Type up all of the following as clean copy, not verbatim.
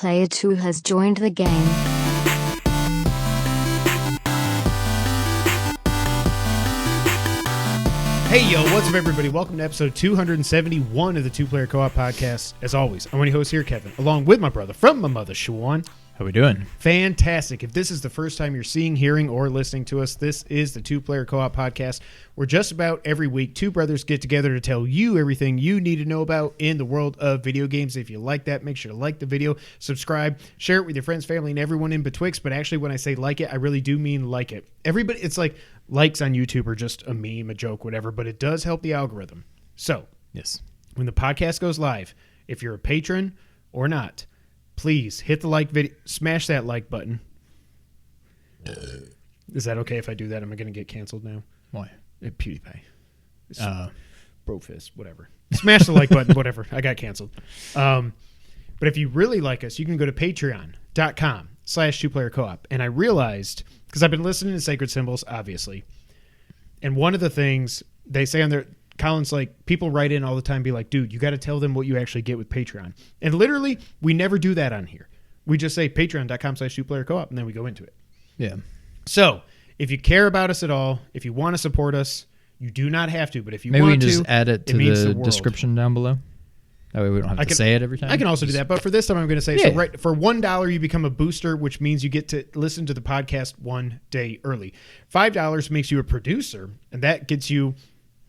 Player 2 has joined the game. Hey, yo, what's up, everybody? Welcome to episode 271 of the Two Player Co-op Podcast. As always, I'm one of your hosts here, Kevin, along with my brother from my mother, Shawan. How we doing? Fantastic. If this is the first time you're seeing, hearing, or listening to us, this is the Two Player Co-op Podcast, where just about every week, two brothers get together to tell you everything you need to know about in the world of video games. If you like that, make sure to like the video, subscribe, share it with your friends, family, and everyone in betwixt. But actually, when I say like it, I really do mean like it. Everybody, it's like likes on YouTube are just a meme, a joke, whatever, but it does help the algorithm. So, yes, when the podcast goes live, if you're a patron or not, please hit the like video, smash that like button. Is that okay if I do that? Am I going to get canceled now? Why? PewDiePie. Brofist, whatever. Smash the like button, whatever. I got canceled. But if you really like us, you can go to patreon.com/twoplayercoop. And I realized, because I've been listening to Sacred Symbols, obviously, and one of the things they say on their... Colin's like, people write in all the time, be like, dude, you got to tell them what you actually get with Patreon. And literally, we never do that on here. We just say patreon.com/twoplayercoop, and then we go into it. Yeah. So, if you care about us at all, if you want to support us, you do not have to, but if you Maybe want we can to, just add it to the world. description down below. That way we don't have to say it every time. I can also do that, but for this time I'm going to say, so right, for $1 you become a booster, which means you get to listen to the podcast 1 day early. $5 makes you a producer, and that gets you...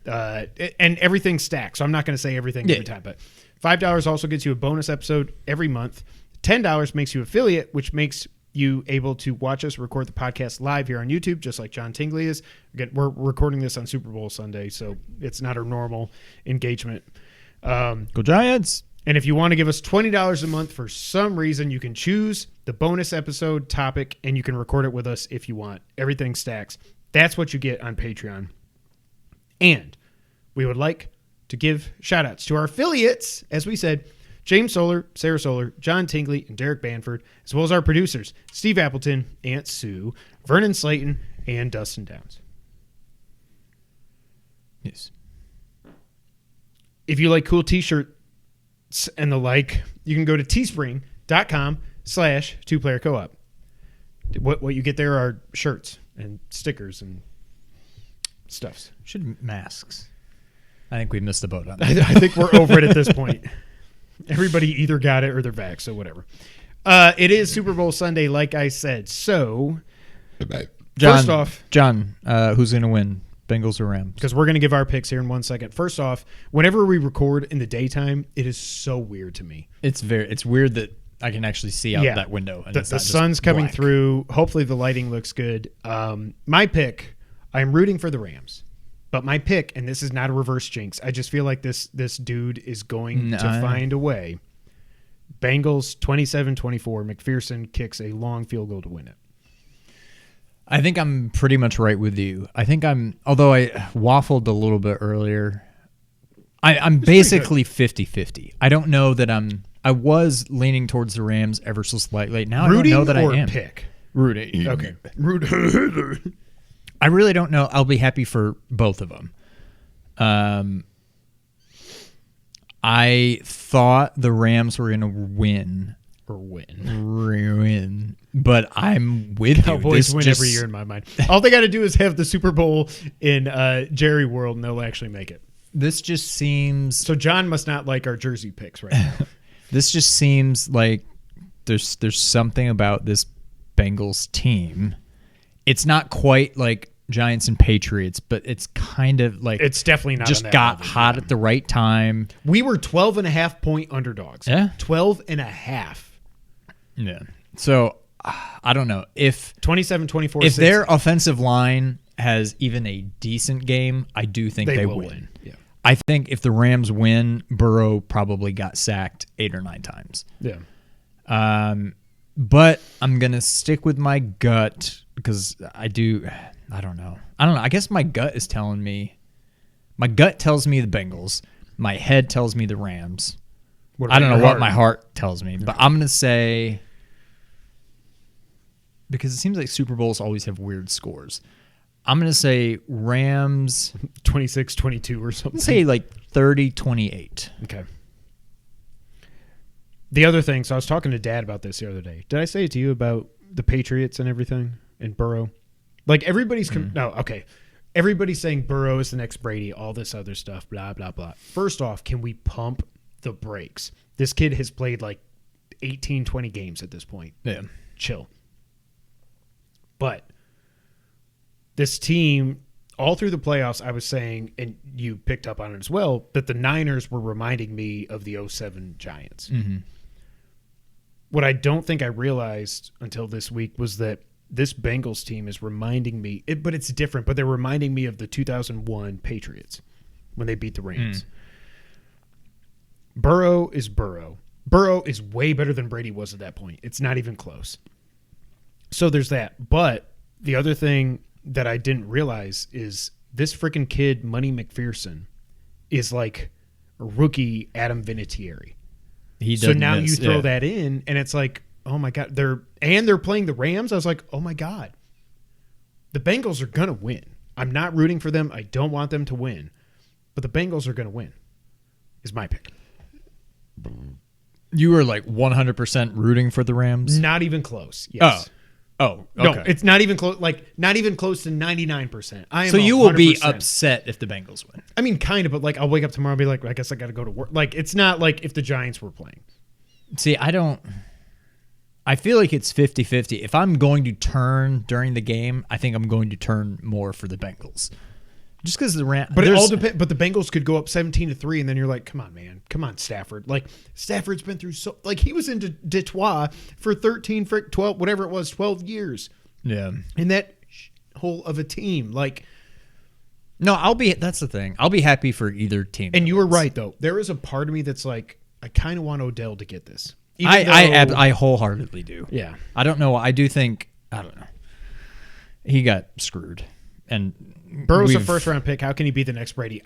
and everything stacks, so I'm not going to say everything every time, but $5 also gets you a bonus episode every month. $10 makes you affiliate, which makes you able to watch us record the podcast live here on YouTube, just like John Tingley is. Again, we're recording this on Super Bowl Sunday, so it's not a normal engagement. Go Giants! And if you want to give us $20 a month for some reason, you can choose the bonus episode topic, and you can record it with us if you want. Everything stacks. That's what you get on Patreon. And we would like to give shout-outs to our affiliates, as we said, James Solar, Sarah Solar, John Tingley, and Derek Banford, as well as our producers, Steve Appleton, Aunt Sue, Vernon Slayton, and Dustin Downs. Yes. If you like cool t-shirts and the like, you can go to teespring.com/twoplayercoop. What you get there are shirts and stickers and stuffs. Should masks. I think we missed the boat on that. I think we're over it at this point. Everybody either got it or they're back, so whatever. It is Super Bowl Sunday, like I said. So, first off... John, who's going to win, Bengals or Rams? Because we're going to give our picks here in 1 second. First off, whenever we record in the daytime, it is so weird to me. It's weird that I can actually see out that window. And the sun's coming through. Hopefully the lighting looks good. My pick... I'm rooting for the Rams, but my pick, and this is not a reverse jinx, I just feel like this dude is going to find a way. Bengals 27-24. McPherson kicks a long field goal to win it. I think I'm pretty much right with you. Although I waffled a little bit earlier, I'm basically 50-50. I don't know that I was leaning towards the Rams ever so slightly. Now rooting I don't know that I am. Pick? Rooting. Okay. Rooting. I really don't know. I'll be happy for both of them. I thought the Rams were going to win. But I'm with Cowboys you. Win every year in my mind. All they got to do is have the Super Bowl in Jerry World, and they'll actually make it. This just seems... So John must not like our jersey picks right now. This just seems like there's something about this Bengals team. It's not quite like Giants and Patriots, but it's kind of like... It's definitely not just got hot at the right time. We were 12.5-point underdogs. Yeah. 12.5. Yeah. So, I don't know. If 27-24... If their offensive line has even a decent game, I do think they will win. Yeah. I think if the Rams win, Burrow probably got sacked 8 or 9 times. Yeah. But I'm going to stick with my gut because I don't know. I guess my gut is telling me. My gut tells me the Bengals. My head tells me the Rams. I don't know what my heart tells me, but I'm going to say, because it seems like Super Bowls always have weird scores, I'm going to say Rams 26-22 or something. Say like 30-28. Okay. The other thing, so I was talking to Dad about this the other day. Did I say it to you about the Patriots and everything and Burrow? Like everybody's everybody's saying Burrow is the next Brady, all this other stuff, blah blah blah. First off, can we pump the brakes? This kid has played like 18, 20 games at this point. Yeah, chill. But this team, all through the playoffs, I was saying, and you picked up on it as well, that the Niners were reminding me of the 07 Giants. Mm-hmm. What I don't think I realized until this week was that this Bengals team is reminding me, but it's different, but they're reminding me of the 2001 Patriots when they beat the Rams. Burrow is Burrow. Burrow is way better than Brady was at that point. It's not even close. So there's that. But the other thing that I didn't realize is this freaking kid, Money McPherson, is like a rookie Adam Vinatieri. So now you throw that in, and it's like, oh my God, they're playing the Rams. I was like, oh my God, the Bengals are gonna win. I'm not rooting for them. I don't want them to win, but the Bengals are gonna win. Is my pick. You were like 100% rooting for the Rams? Not even close. Yes. Oh, okay. No, it's not even close. Like not even close to 99%. I am. So you 100%. will be upset if the Bengals win. I mean, kind of, but like I'll wake up tomorrow and be like, I guess I got to go to work. Like it's not like if the Giants were playing. See, I feel like it's 50-50. If I'm going to turn during the game, I think I'm going to turn more for the Bengals. Just because the Rams, but it all depends. But the Bengals could go up 17-3, and then you're like, "Come on, man, come on, Stafford." Like Stafford's been through so, like he was in Detroit for 13, 12, whatever it was, 12 years. Yeah, in that whole of a team, like. No, that's the thing. I'll be happy for either team. And you were right though. There is a part of me that's like, I kind of want Odell to get this. I wholeheartedly do. Yeah, I don't know. I don't know. He got screwed, and Burrow's a first-round pick. How can he be the next Brady?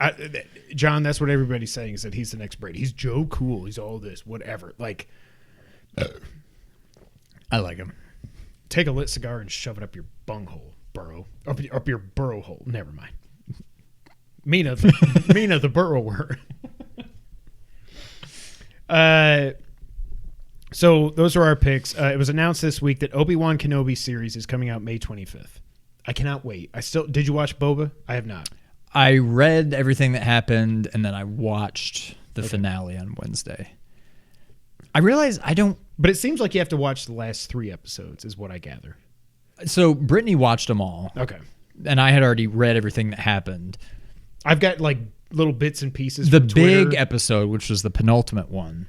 John, that's what everybody's saying is that he's the next Brady. He's Joe Cool. He's all this, whatever. Like, I like him. Take a lit cigar and shove it up your bunghole, Burrow. Up your burrow hole. Never mind. Mina the burrower. So those are our picks. It was announced this week that Obi Wan Kenobi series is coming out May 25th. I cannot wait. Did you watch Boba? I have not. I read everything that happened, and then I watched the finale on Wednesday. I realized I don't... But it seems like you have to watch the last 3 episodes, is what I gather. So Brittany watched them all. Okay. And I had already read everything that happened. I've got like little bits and pieces The from Twitter. big episode, which was the penultimate one.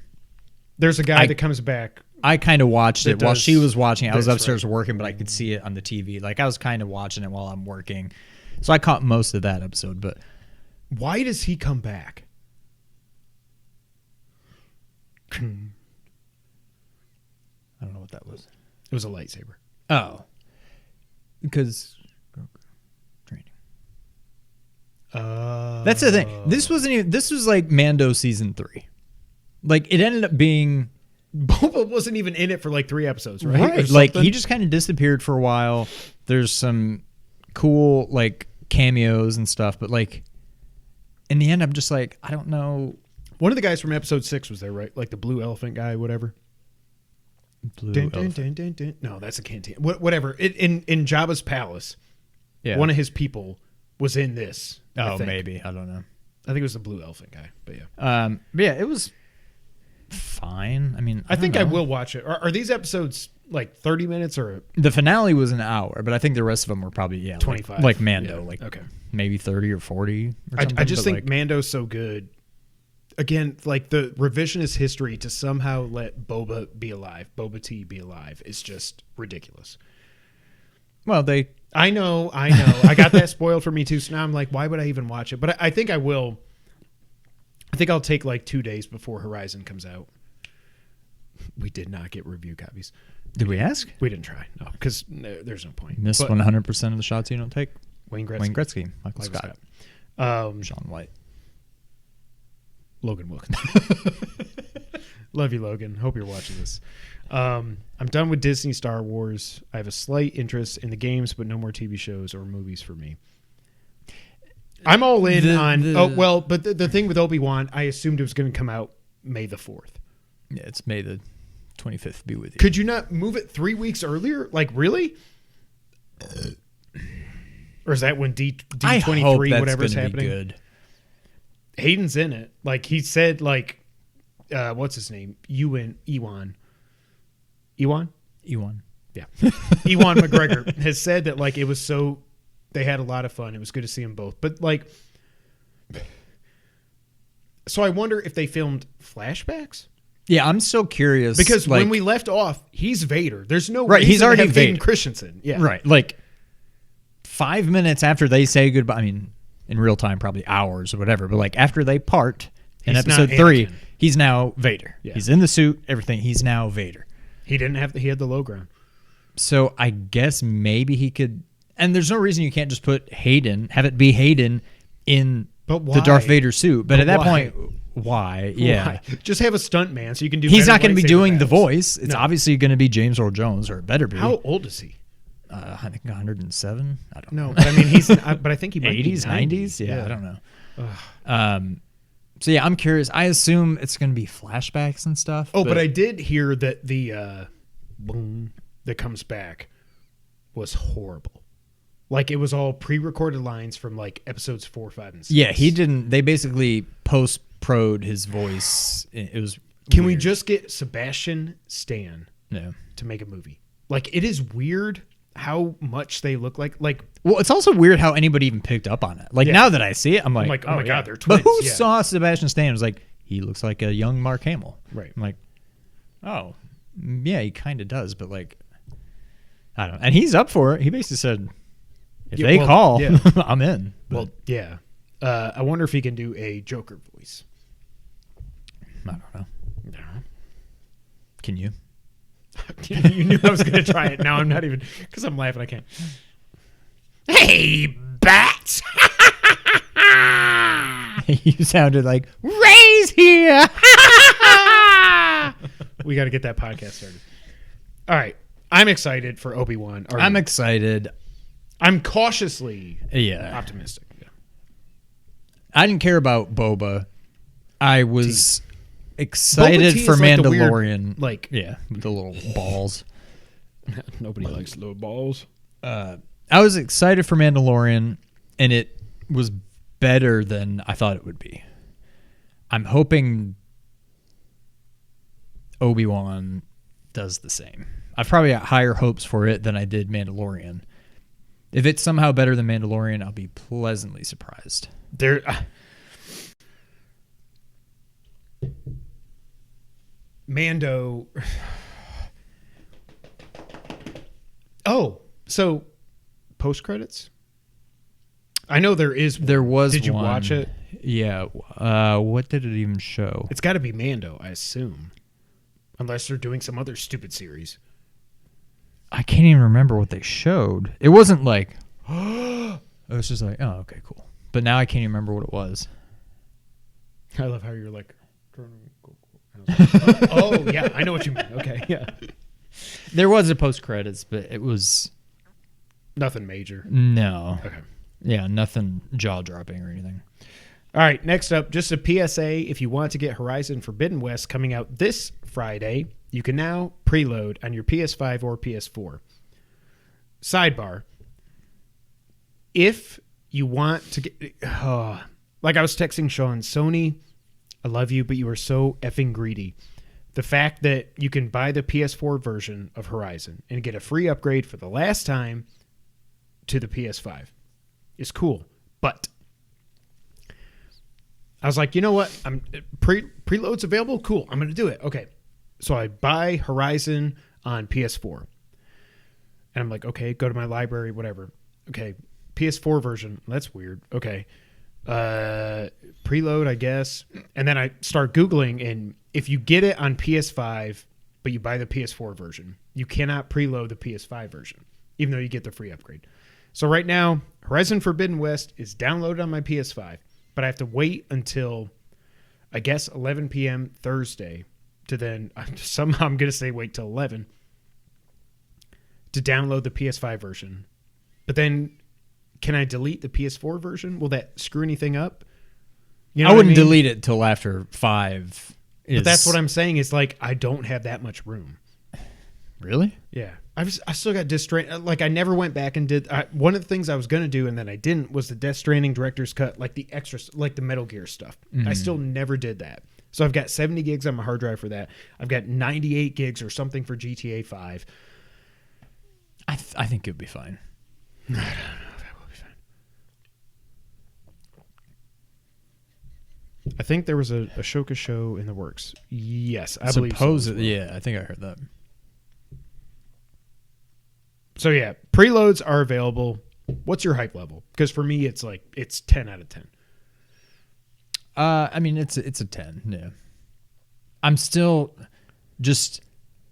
There's a guy that comes back. I kind of watched it while she was watching. I was upstairs working, but I could see it on the TV. Like I was kind of watching it while I'm working. So I caught most of that episode. But why does he come back? I don't know what that was. It was a lightsaber. Oh. Because training. That's the thing. This was like Mando season 3. Like it ended up being Boba wasn't even in it for like 3 episodes, right? Like he just kind of disappeared for a while. There's some cool like cameos and stuff, but like in the end, I'm just like, I don't know. One of the guys from episode 6 was there, right? Like the blue elephant guy, whatever. Dun, dun, dun, dun, dun. No, that's a canteen. Whatever. In Jabba's palace, one of his people was in this. Oh, maybe. I don't know. I think it was the blue elephant guy, but yeah. Yeah, it was fine. I mean, I think I will watch it. Are these episodes like 30 minutes or the finale was an hour, but I think the rest of them were probably 25, like Mando, like okay, maybe 30 or 40. Or something, I just think Mando's so good. Again, like the revisionist history to somehow let Boba T be alive is just ridiculous. Well, I know. I got that spoiled for me too. So now I'm like, why would I even watch it? But I think I will. I think I'll take like 2 days before Horizon comes out. We did not get review copies. Did we ask? We didn't try. No, because there's no point. Miss 100% of the shots you don't take. Wayne Gretzky. Michael Scott. Shaun White. Logan Wilkins. Love you, Logan. Hope you're watching this. I'm done with Disney Star Wars. I have a slight interest in the games, but no more TV shows or movies for me. I'm all in on... but the thing with Obi Wan, I assumed it was going to come out May the 4th. Yeah, it's May the 25th. Be with you. Could you not move it 3 weeks earlier? Like, really? Or is that when D23, whatever's happening? Be good. Hayden's in it. Like, he said, like, what's his name? Ewan? Ewan. Yeah. Ewan McGregor has said that, like, it was so, they had a lot of fun. It was good to see them both. But, like, so I wonder if they filmed flashbacks? Yeah, I'm so curious. Because like, when we left off, he's Vader. There's no right, reason he's already to have Vader. Hayden Christensen. Yeah. Right. Like 5 minutes after they say goodbye, I mean, in real time, probably hours or whatever, but like after they part in He's episode not 3, Anakin. he's now Vader. Yeah. He's in the suit, everything. He's now Vader. He had the low ground. So I guess maybe he could, and there's no reason you can't just put Hayden, have it be Hayden in the Darth Vader suit. But at that point, why? Yeah. Why? Just have a stunt man so you can do He's better not going to be lightsaber doing the battles. voice. It's obviously going to be James Earl Jones, or it better be. How old is he? I think 107. I don't know. No, but I mean, but I think he might 80s, be 90s? Yeah, I don't know. So yeah, I'm curious. I assume it's going to be flashbacks and stuff. Oh, but I did hear that the boom that comes back was horrible. Like, it was all pre-recorded lines from like episodes 4, 5, and 6. Yeah, he didn't. They basically post-prod his voice. It was. Can we weird. just get Sebastian Stan to make a movie? Like, it is weird how much they look like. Well, it's also weird how anybody even picked up on it. Like, now that I see it, I'm like, oh my God, they're twins. But who Yeah. saw Sebastian Stan and was like, he looks like a young Mark Hamill. Right. I'm like, oh, yeah, he kind of does, but like, I don't know. And he's up for it. He basically said, if they call, I'm in. But, Well, yeah. I wonder if he can do a Joker voice. I don't know. No. Can you? You knew I was going to try it. Now I'm not even, because I'm laughing. I can't. Hey, bats! You sounded like, Ray's here! We got to get that podcast started. All right. I'm excited for Obi Wan. I'm excited. I'm cautiously optimistic. Yeah. I didn't care about Boba. I was excited Boba Tea for is like the Mandalorian. weird, with the little balls. Nobody likes little balls. I was excited for Mandalorian, and it was better than I thought it would be. I'm hoping Obi-Wan does the same. I've probably got higher hopes for it than I did Mandalorian. If it's somehow better than Mandalorian, I'll be pleasantly surprised. Mando. Oh, so post credits? I know there is. There was. Did you one. watch it? Yeah. What did it even show? It's got to be Mando, I assume, unless they're doing some other stupid series. I can't even remember what they showed. It wasn't like. It was just like, oh, okay, cool. But now I can't even remember what it was. I love how you're like. Oh yeah, I know what you mean. Okay, yeah. There was a post credits, but it was Nothing major. no. Okay. Yeah, nothing jaw dropping or anything. All right, next up, just a PSA. If you want to get Horizon Forbidden West coming out this Friday, you can now preload on your PS5 or PS4. Sidebar. If you want to get... like I was texting Sean, Sony, I love you, but you are so effing greedy. The fact that you can buy the PS4 version of Horizon and get a free upgrade for the last time to the PS5 is cool. But I was like, you know what? Preload's available? Cool. I'm going to do it. Okay. So I buy Horizon on PS4. And I'm like, okay, go to my library, whatever. Okay. PS4 version. That's weird. Okay. Preload, I guess. And then I start Googling, and if you get it on PS5, but you buy the PS4 version, you cannot preload the PS5 version, even though you get the free upgrade. So right now, Horizon Forbidden West is downloaded on my PS5, but I have to wait until, I guess, 11 p.m. Thursday to then, somehow I'm going to say wait till 11 to download the PS5 version. But then, can I delete the PS4 version? Will that screw anything up? You know I wouldn't what I mean? delete it till after 5 is. But that's what I'm saying is like I don't have that much room. Really? Yeah. I still got Death Stranding. Like I never went back and did one of the things I was going to do and then I didn't was the Death Stranding director's cut, like the extra, like the Metal Gear stuff. I still never did that. So I've got 70 gigs on my hard drive for that. I've got 98 gigs or something for GTA 5. I think it'll be fine. I don't know if that will be fine. I think there was a Ashoka show in the works. Yes, I believe so. Yeah, I think I heard that. So yeah, preloads are available. What's your hype level? Because for me, it's 10 out of 10. I mean, it's a 10. Yeah, I'm still just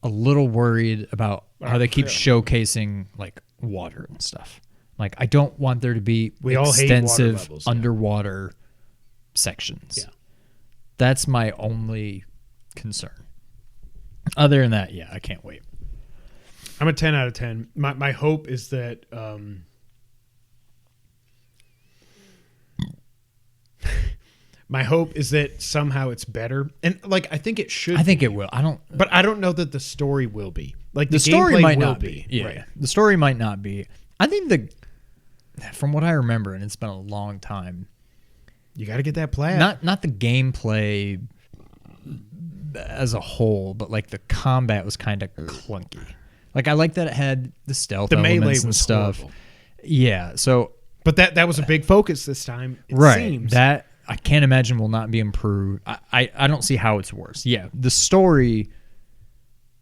a little worried about how they keep showcasing like water and stuff. Like, I don't want there to be extensive underwater sections. Yeah, that's my only concern. Other than that, yeah, I can't wait. I'm a 10 out of 10. My hope is that my hope is that somehow it's better. And like I think it should. I think it will. But I don't know that the story will be. Like the story might not be. Yeah. Right. The story might not be. I think from what I remember, and it's been a long time, you got to get that plat. Not the gameplay as a whole, but like the combat was kind of clunky. Like I like that it had the stealth elements and stuff. Horrible. Yeah. So, but that was a big focus this time. It seems. That I can't imagine will not be improved. I don't see how it's worse. Yeah, the story,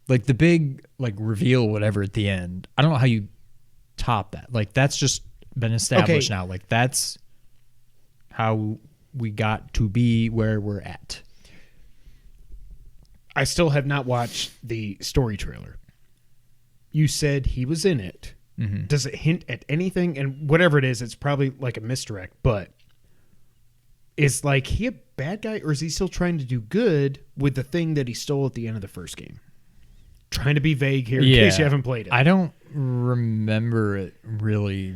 like the big like reveal, whatever at the end. I don't know how you top that. Like that's just been established now. Like that's how we got to be where we're at. I still have not watched the story trailer. You said he was in it. Mm-hmm. Does it hint at anything? And whatever it is, it's probably like a misdirect. But is like he a bad guy, or is he still trying to do good with the thing that he stole at the end of the first game? Trying to be vague here in case you haven't played it. I don't remember it really.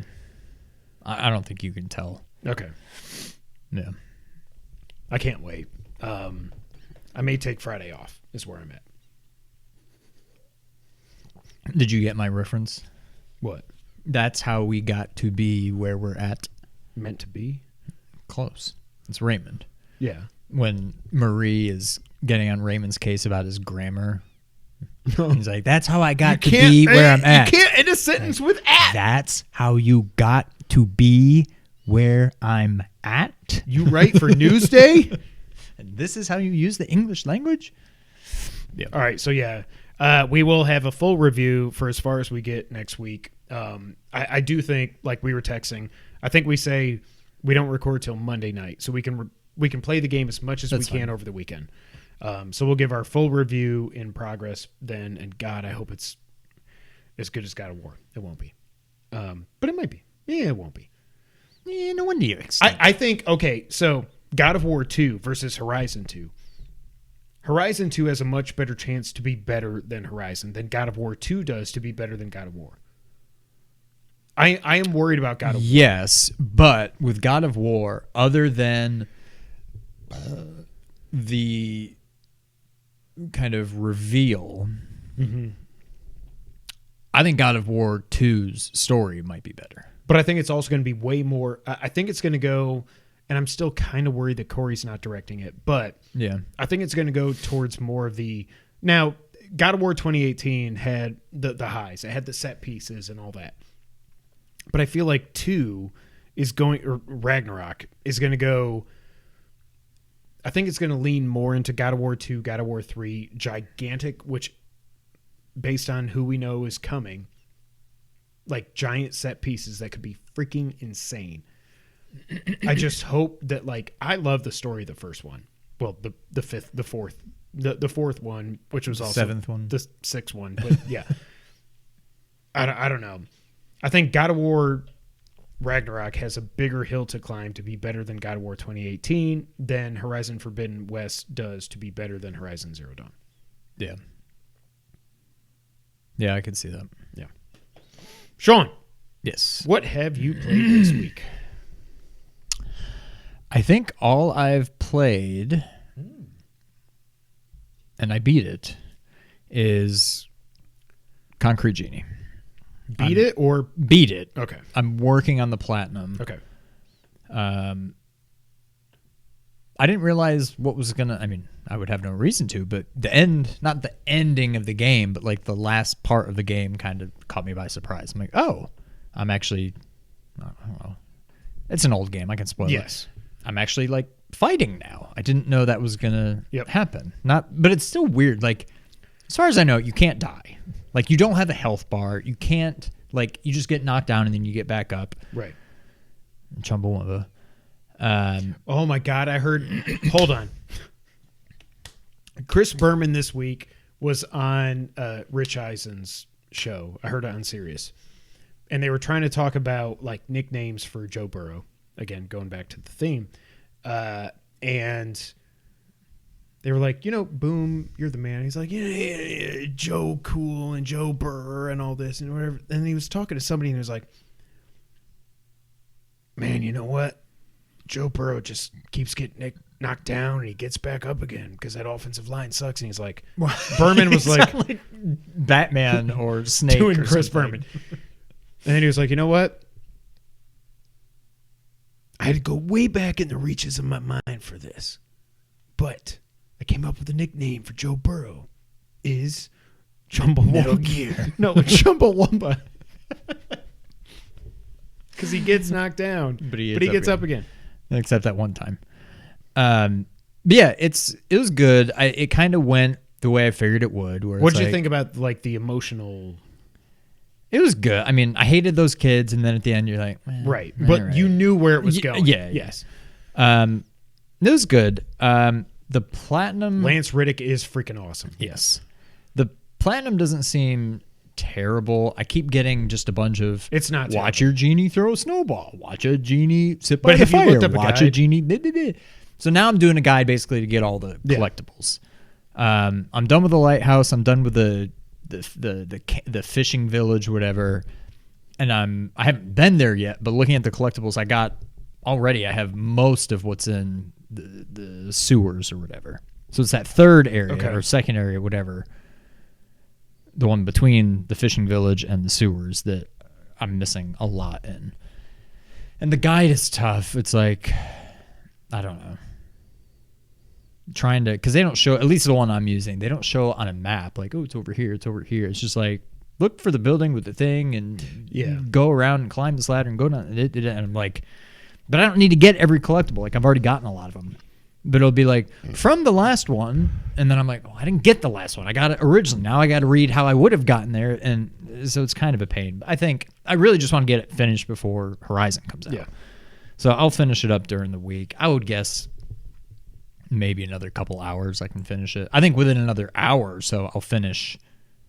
I don't think you can tell. Okay. Yeah. I can't wait. I may take Friday off, is where I'm at. Did you get my reference? What? That's how we got to be where we're at. Meant to be? Close. It's Raymond. Yeah. When Marie is getting on Raymond's case about his grammar, he's like, that's how I got to be where I'm at. You can't end a sentence with at. That's how you got to be where I'm at. You write for Newsday? And this is how you use the English language? Yeah. All right. So, yeah. We will have a full review for as far as we get next week. I do think, like we were texting, I think we say we don't record till Monday night, so we can play the game as much as we can over the weekend. So we'll give our full review in progress then, and God, I hope it's as good as God of War. It won't be, but it might be. Yeah, it won't be. Yeah, no one do you expect. I think, okay, so God of War 2 versus Horizon 2. Horizon 2 has a much better chance to be better than Horizon than God of War 2 does to be better than God of War. I am worried about God of War. Yes, but with God of War, other than the kind of reveal, I think God of War 2's story might be better. But I think it's also going to be way more. I think it's going to go, and I'm still kind of worried that Corey's not directing it, but yeah, I think it's going to go towards more of the. Now, God of War 2018 had the highs. It had the set pieces and all that. But I feel like 2 is going, or Ragnarok is going to go. I think it's going to lean more into God of War 2, God of War 3, gigantic, which based on who we know is coming, like giant set pieces that could be freaking insane. I just hope that, like, I love the story of the first one. Well, the fourth one, which was also seventh one, the sixth one, but yeah, I don't know. I think God of War Ragnarok has a bigger hill to climb to be better than God of War 2018 than Horizon Forbidden West does to be better than Horizon Zero Dawn. Yeah. Yeah, I can see that. Yeah. Sean. Yes. What have you played this week? I think all I've played and I beat it, is Concrete Genie. Beat it or beat it? Okay. I'm working on the platinum. Okay. I didn't realize what was gonna. I mean, I would have no reason to, but the end, not the ending of the game, but like the last part of the game, kind of caught me by surprise. I'm like, oh, I'm actually, I don't know. It's an old game. I can spoil it. I'm actually like fighting now. I didn't know that was gonna happen. But it's still weird. Like, as far as I know, you can't die. Like, you don't have a health bar. You can't, like, you just get knocked down and then you get back up. Right. Chumbawamba. Oh my God, I heard. Hold on. Chris Berman this week was on Rich Eisen's show. I heard it on Sirius, and they were trying to talk about like nicknames for Joe Burrow. Again, going back to the theme, and they were like, Boom, you're the man. He's like, yeah, Joe Cool and Joe Burr and all this and whatever. And he was talking to somebody and he was like, man, you know what? Joe Burrow just keeps getting knocked down and he gets back up again because that offensive line sucks. And he's like, Berman was like Batman or Snake doing or Chris something. Berman. And then he was like, you know what? I had to go way back in the reaches of my mind for this. But I came up with a nickname for Joe Burrow is Chumbawamba. Metal Gear. No, Chumbawamba. Because he gets knocked down, but he gets up again. Except that one time. But yeah, it was good. It kind of went the way I figured it would. What did you think about like the emotional? It was good. I mean, I hated those kids, and then at the end, you're like, right. But right. You knew where it was going. Yeah. Yes. It was good. The platinum. Lance Riddick is freaking awesome. Yes. The platinum doesn't seem terrible. I keep getting just a bunch of it's not watch terrible. your genie throw a snowball, watch a genie sit by but the fire, you looked up watch a genie so now I'm doing a guide basically to get all the collectibles. I'm done with the lighthouse, I'm done with the fishing village, whatever, and I haven't been there yet, but looking at the collectibles I have most of what's in the sewers or whatever. So it's that third area or second area, whatever, the one between the fishing village and the sewers that I'm missing a lot in. And the guide is tough. It's like, I don't know. Trying to, because they don't show, at least the one I'm using, they don't show on a map like, oh, it's over here, it's over here. It's just like, look for the building with the thing and go around and climb this ladder and go down. And I'm like, but I don't need to get every collectible. Like, I've already gotten a lot of them. But it'll be like, from the last one, and then I'm like, oh, I didn't get the last one. I got it originally. Now I got to read how I would have gotten there, and so it's kind of a pain. But I think I really just want to get it finished before Horizon comes out. Yeah. So I'll finish it up during the week. I would guess maybe another couple hours I can finish it. I think within another hour or so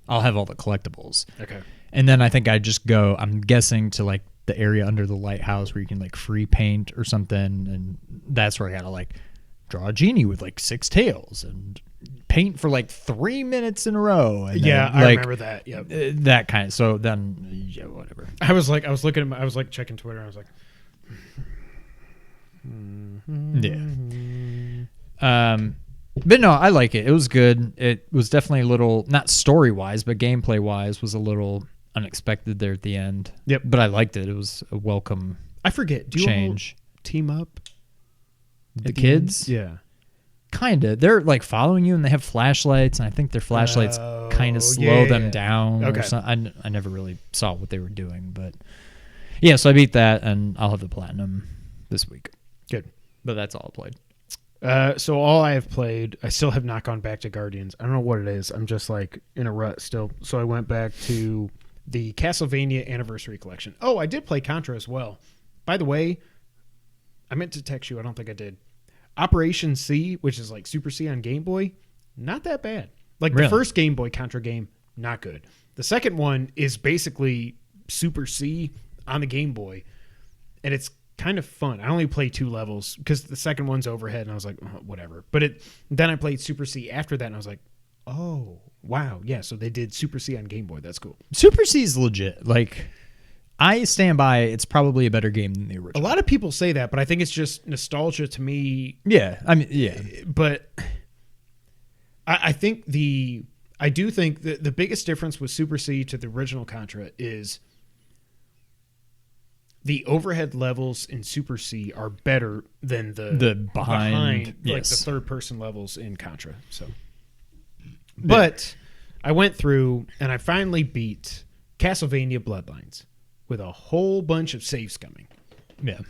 I'll have all the collectibles. Okay. And then I think I just go, I'm guessing, to like the area under the lighthouse where you can like free paint or something, and that's where I got to like draw a genie with like 6 tails and paint for like 3 minutes in a row. And then, I remember that. Yep. That kind of, so then, whatever. I was checking Twitter and I was like, but no, I like it. It was good. It was definitely a little, not story wise, but gameplay wise was a little unexpected there at the end. Yep. But I liked it. It was a welcome I forget. Do you change. All team up? The kids? Yeah. Kind of. They're like following you and they have flashlights, and I think their flashlights kind of slow them down. Okay. Or something. I never really saw what they were doing, but yeah, so I beat that and I'll have the platinum this week. Good. But that's all I played. So all I have played, I still have not gone back to Guardians. I don't know what it is. I'm just like in a rut still. So I went back to the Castlevania Anniversary Collection. Oh, I did play Contra as well. By the way, I meant to text you. I don't think I did. Operation C, which is like Super C on Game Boy, not that bad. Like really? The first Game Boy Contra game, not good. The second one is basically Super C on the Game Boy, and it's kind of fun. I only played 2 levels because the second one's overhead, and I was like, oh, whatever. But then I played Super C after that, and I was like, oh, wow. Yeah, so they did Super C on Game Boy. That's cool. Super C is legit. Like, I stand by it's probably a better game than the original. A lot of people say that, but I think it's just nostalgia to me. Yeah, I mean, yeah. But I do think that the biggest difference with Super C to the original Contra is the overhead levels in Super C are better than the behind yes. like the third person levels in Contra. So, but I went through and I finally beat Castlevania Bloodlines with a whole bunch of save scumming. Yeah.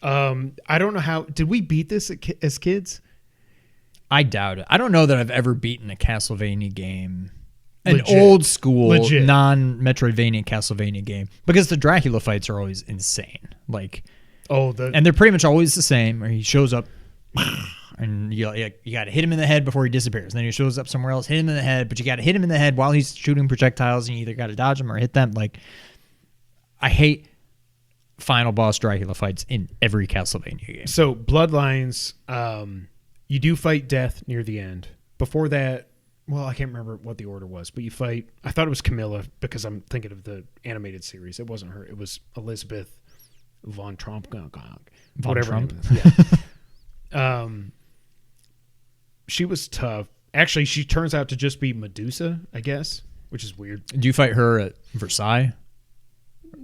I don't know how did we beat this as kids? I doubt it. I don't know that I've ever beaten a Castlevania game. Legit. An old school, Legit. non-Metroidvania Castlevania game. Because the Dracula fights are always insane. Like, and they're pretty much always the same, where he shows up and you got to hit him in the head before he disappears. And then he shows up somewhere else, hit him in the head, but you got to hit him in the head while he's shooting projectiles, and you either got to dodge them or hit them. Like, I hate final boss Dracula fights in every Castlevania game. So, Bloodlines, you do fight death near the end. Before that, well, I can't remember what the order was, but you fight. I thought it was Camilla because I'm thinking of the animated series. It wasn't her. It was Elizabeth von Trump. Whatever. Trump? Yeah. She was tough. Actually, she turns out to just be Medusa, I guess, which is weird. Do you fight her at Versailles?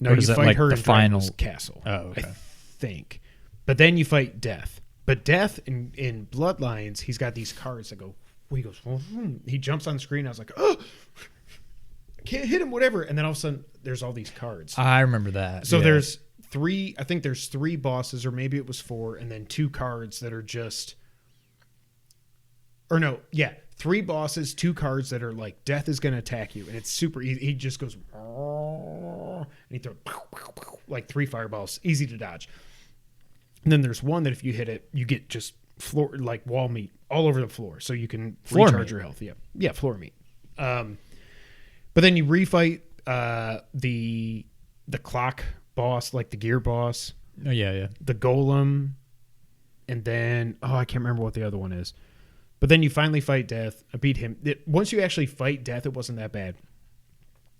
No, or you fight like her the in final Dracula's castle. Oh, okay. I think. But then you fight Death. But Death in Bloodlines, he's got these cards that go. He goes. He jumps on the screen. I was like, oh, I can't hit him. Whatever. And then all of a sudden, there's all these cards. I remember that. So there's 3. I think there's 3 bosses, or maybe it was 4, and then 2 cards that are just. Or no, yeah, 3 bosses, 2 cards that are like Death is going to attack you, and it's super easy. He just goes, and he throws like 3 fireballs, easy to dodge. And then there's one that if you hit it, you get just floor like wall meat all over the floor, so you can recharge your health. Yeah, floor meat. But then you refight the clock boss, like the gear boss. Oh yeah. The golem, and then I can't remember what the other one is. But then you finally fight Death. I beat him. Once you actually fight Death, it wasn't that bad.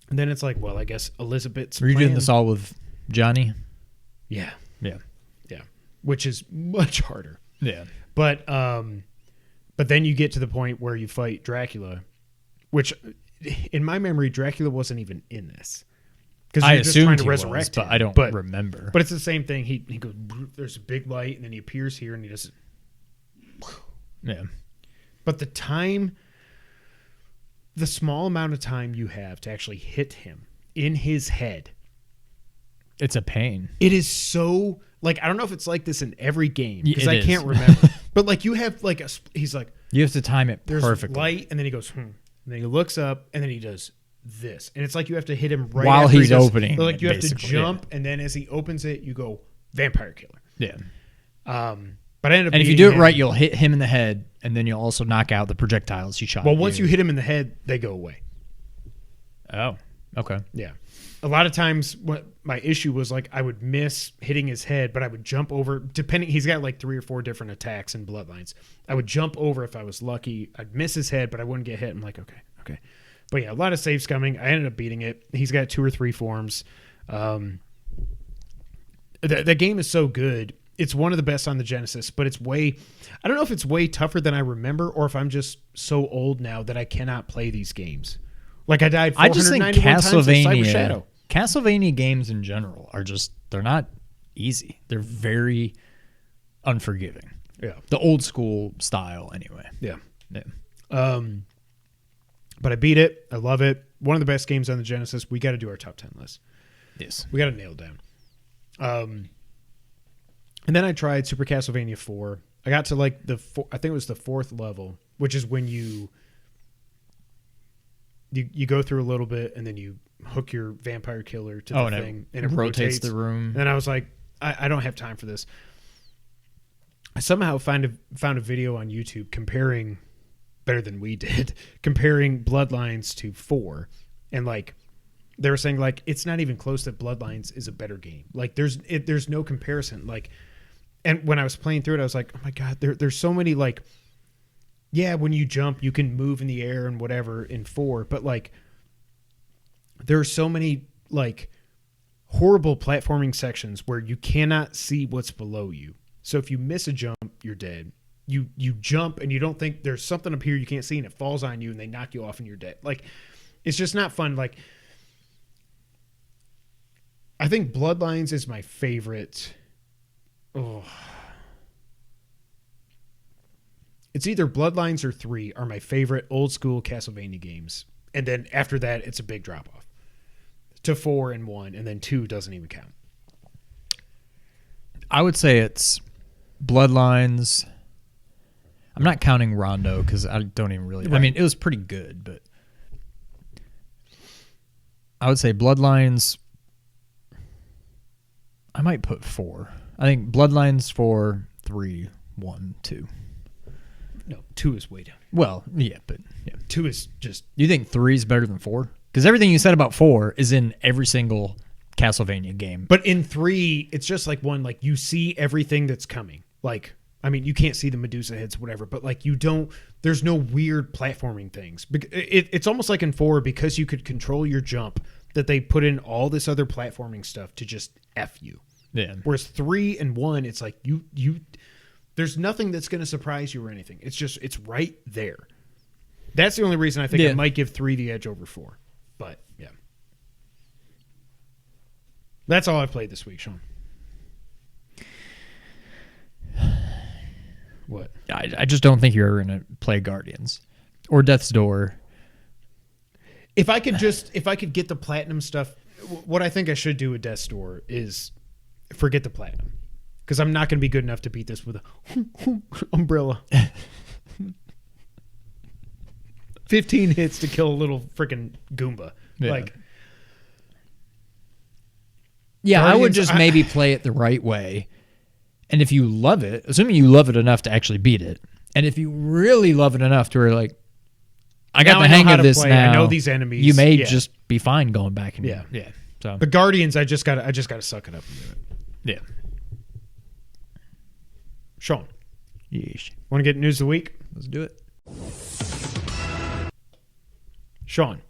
And then it's like, well, I guess Elizabeth's Were you doing this all with Johnny? Yeah. Yeah. Which is much harder. Yeah. But then you get to the point where you fight Dracula, which in my memory, Dracula wasn't even in this. Because I you're just assumed trying to he resurrect was, him. but I don't remember. But it's the same thing. He goes, there's a big light, and then he appears here, and he does. Yeah. But the small amount of time you have to actually hit him in his head, it's a pain. It is so, like, I don't know if it's like this in every game, because I is. can't remember. But, like, you have, like, he's like, you have to time it there's perfectly. light, and then he goes, and then he looks up, and then he does this. And it's like you have to hit him right while after he's he does, opening. Like, you have to basically, jump, and then as he opens it, you go, Vampire Killer. Yeah. But I ended up and if you beating do it him. right, you'll hit him in the head, and then you'll also knock out the projectiles he shot. Well, once you hit him in the head, they go away. Oh, okay. Yeah. A lot of times what my issue was, like, I would miss hitting his head, but I would jump over, depending, he's got like 3 or 4 different attacks in Bloodlines. I would jump over if I was lucky. I'd miss his head, but I wouldn't get hit. I'm like, okay. But yeah, a lot of save scumming. I ended up beating it. He's got 2 or 3 forms. That game is so good. It's one of the best on the Genesis, but it's I don't know if it's way tougher than I remember, or if I'm just so old now that I cannot play these games. Like, I died 491 times in Cyber Shadow. Castlevania games in general are they're not easy. They're very unforgiving. Yeah. The old school style anyway. Yeah. But I beat it. I love it. One of the best games on the Genesis. We got to do our top 10 list. Yes. We got to nail it down. And then I tried Super Castlevania 4. I got to like I think it was the 4th level, which is when you go through a little bit and then you hook your vampire killer to the thing and it rotates the room. And I was like, I don't have time for this. I somehow found a video on YouTube comparing, better than we did, comparing Bloodlines to 4, and like they were saying like it's not even close that Bloodlines is a better game. Like there's no comparison. Like, and when I was playing through it, I was like, oh my god, there's so many like, yeah, when you jump you can move in the air and whatever in 4, but like there are so many like horrible platforming sections where you cannot see what's below you. So if you miss a jump, you're dead. you jump and you don't think there's something up here you can't see and it falls on you and they knock you off and you're dead. Like, it's just not fun. Like, I think Bloodlines is my favorite. Oh, it's either Bloodlines or 3 are my favorite old school Castlevania games. And then after that, it's a big drop off to 4 and 1. And then 2 doesn't even count. I would say it's Bloodlines. I'm not counting Rondo because I don't even really. Right. I mean, it was pretty good, but I would say Bloodlines. I might put 4. I think Bloodlines 4, 3, 1, 2. No, 2 is way down. Well, yeah, but yeah. 2 is just. You think 3 is better than 4? Because everything you said about 4 is in every single Castlevania game. But in 3, it's just like 1. Like, you see everything that's coming. Like, I mean, you can't see the Medusa heads, whatever, but like there's no weird platforming things. It's almost like in 4, because you could control your jump, that they put in all this other platforming stuff to just F you. Yeah. Whereas 3 and 1, it's like you there's nothing that's going to surprise you or anything. It's right there. That's the only reason I think I might give 3 the edge over 4. But yeah. That's all I've played this week, Sean. What? I just don't think you're ever going to play Guardians or Death's Door. If I could get the platinum stuff, what I think I should do with Death's Door is forget the platinum, because I'm not going to be good enough to beat this with a umbrella. 15 hits to kill a little freaking Goomba. Yeah. Like, yeah, Guardians, I would just maybe play it the right way. And if you love it, assuming you love it enough to actually beat it, and if you really love it enough to where like, I got the hang of this now. I know these enemies. You may just be fine going back and yeah. So the Guardians, I just gotta suck it up and do it. Yeah. Sean. Yeesh. Want to get news of the week? Let's do it. Sean.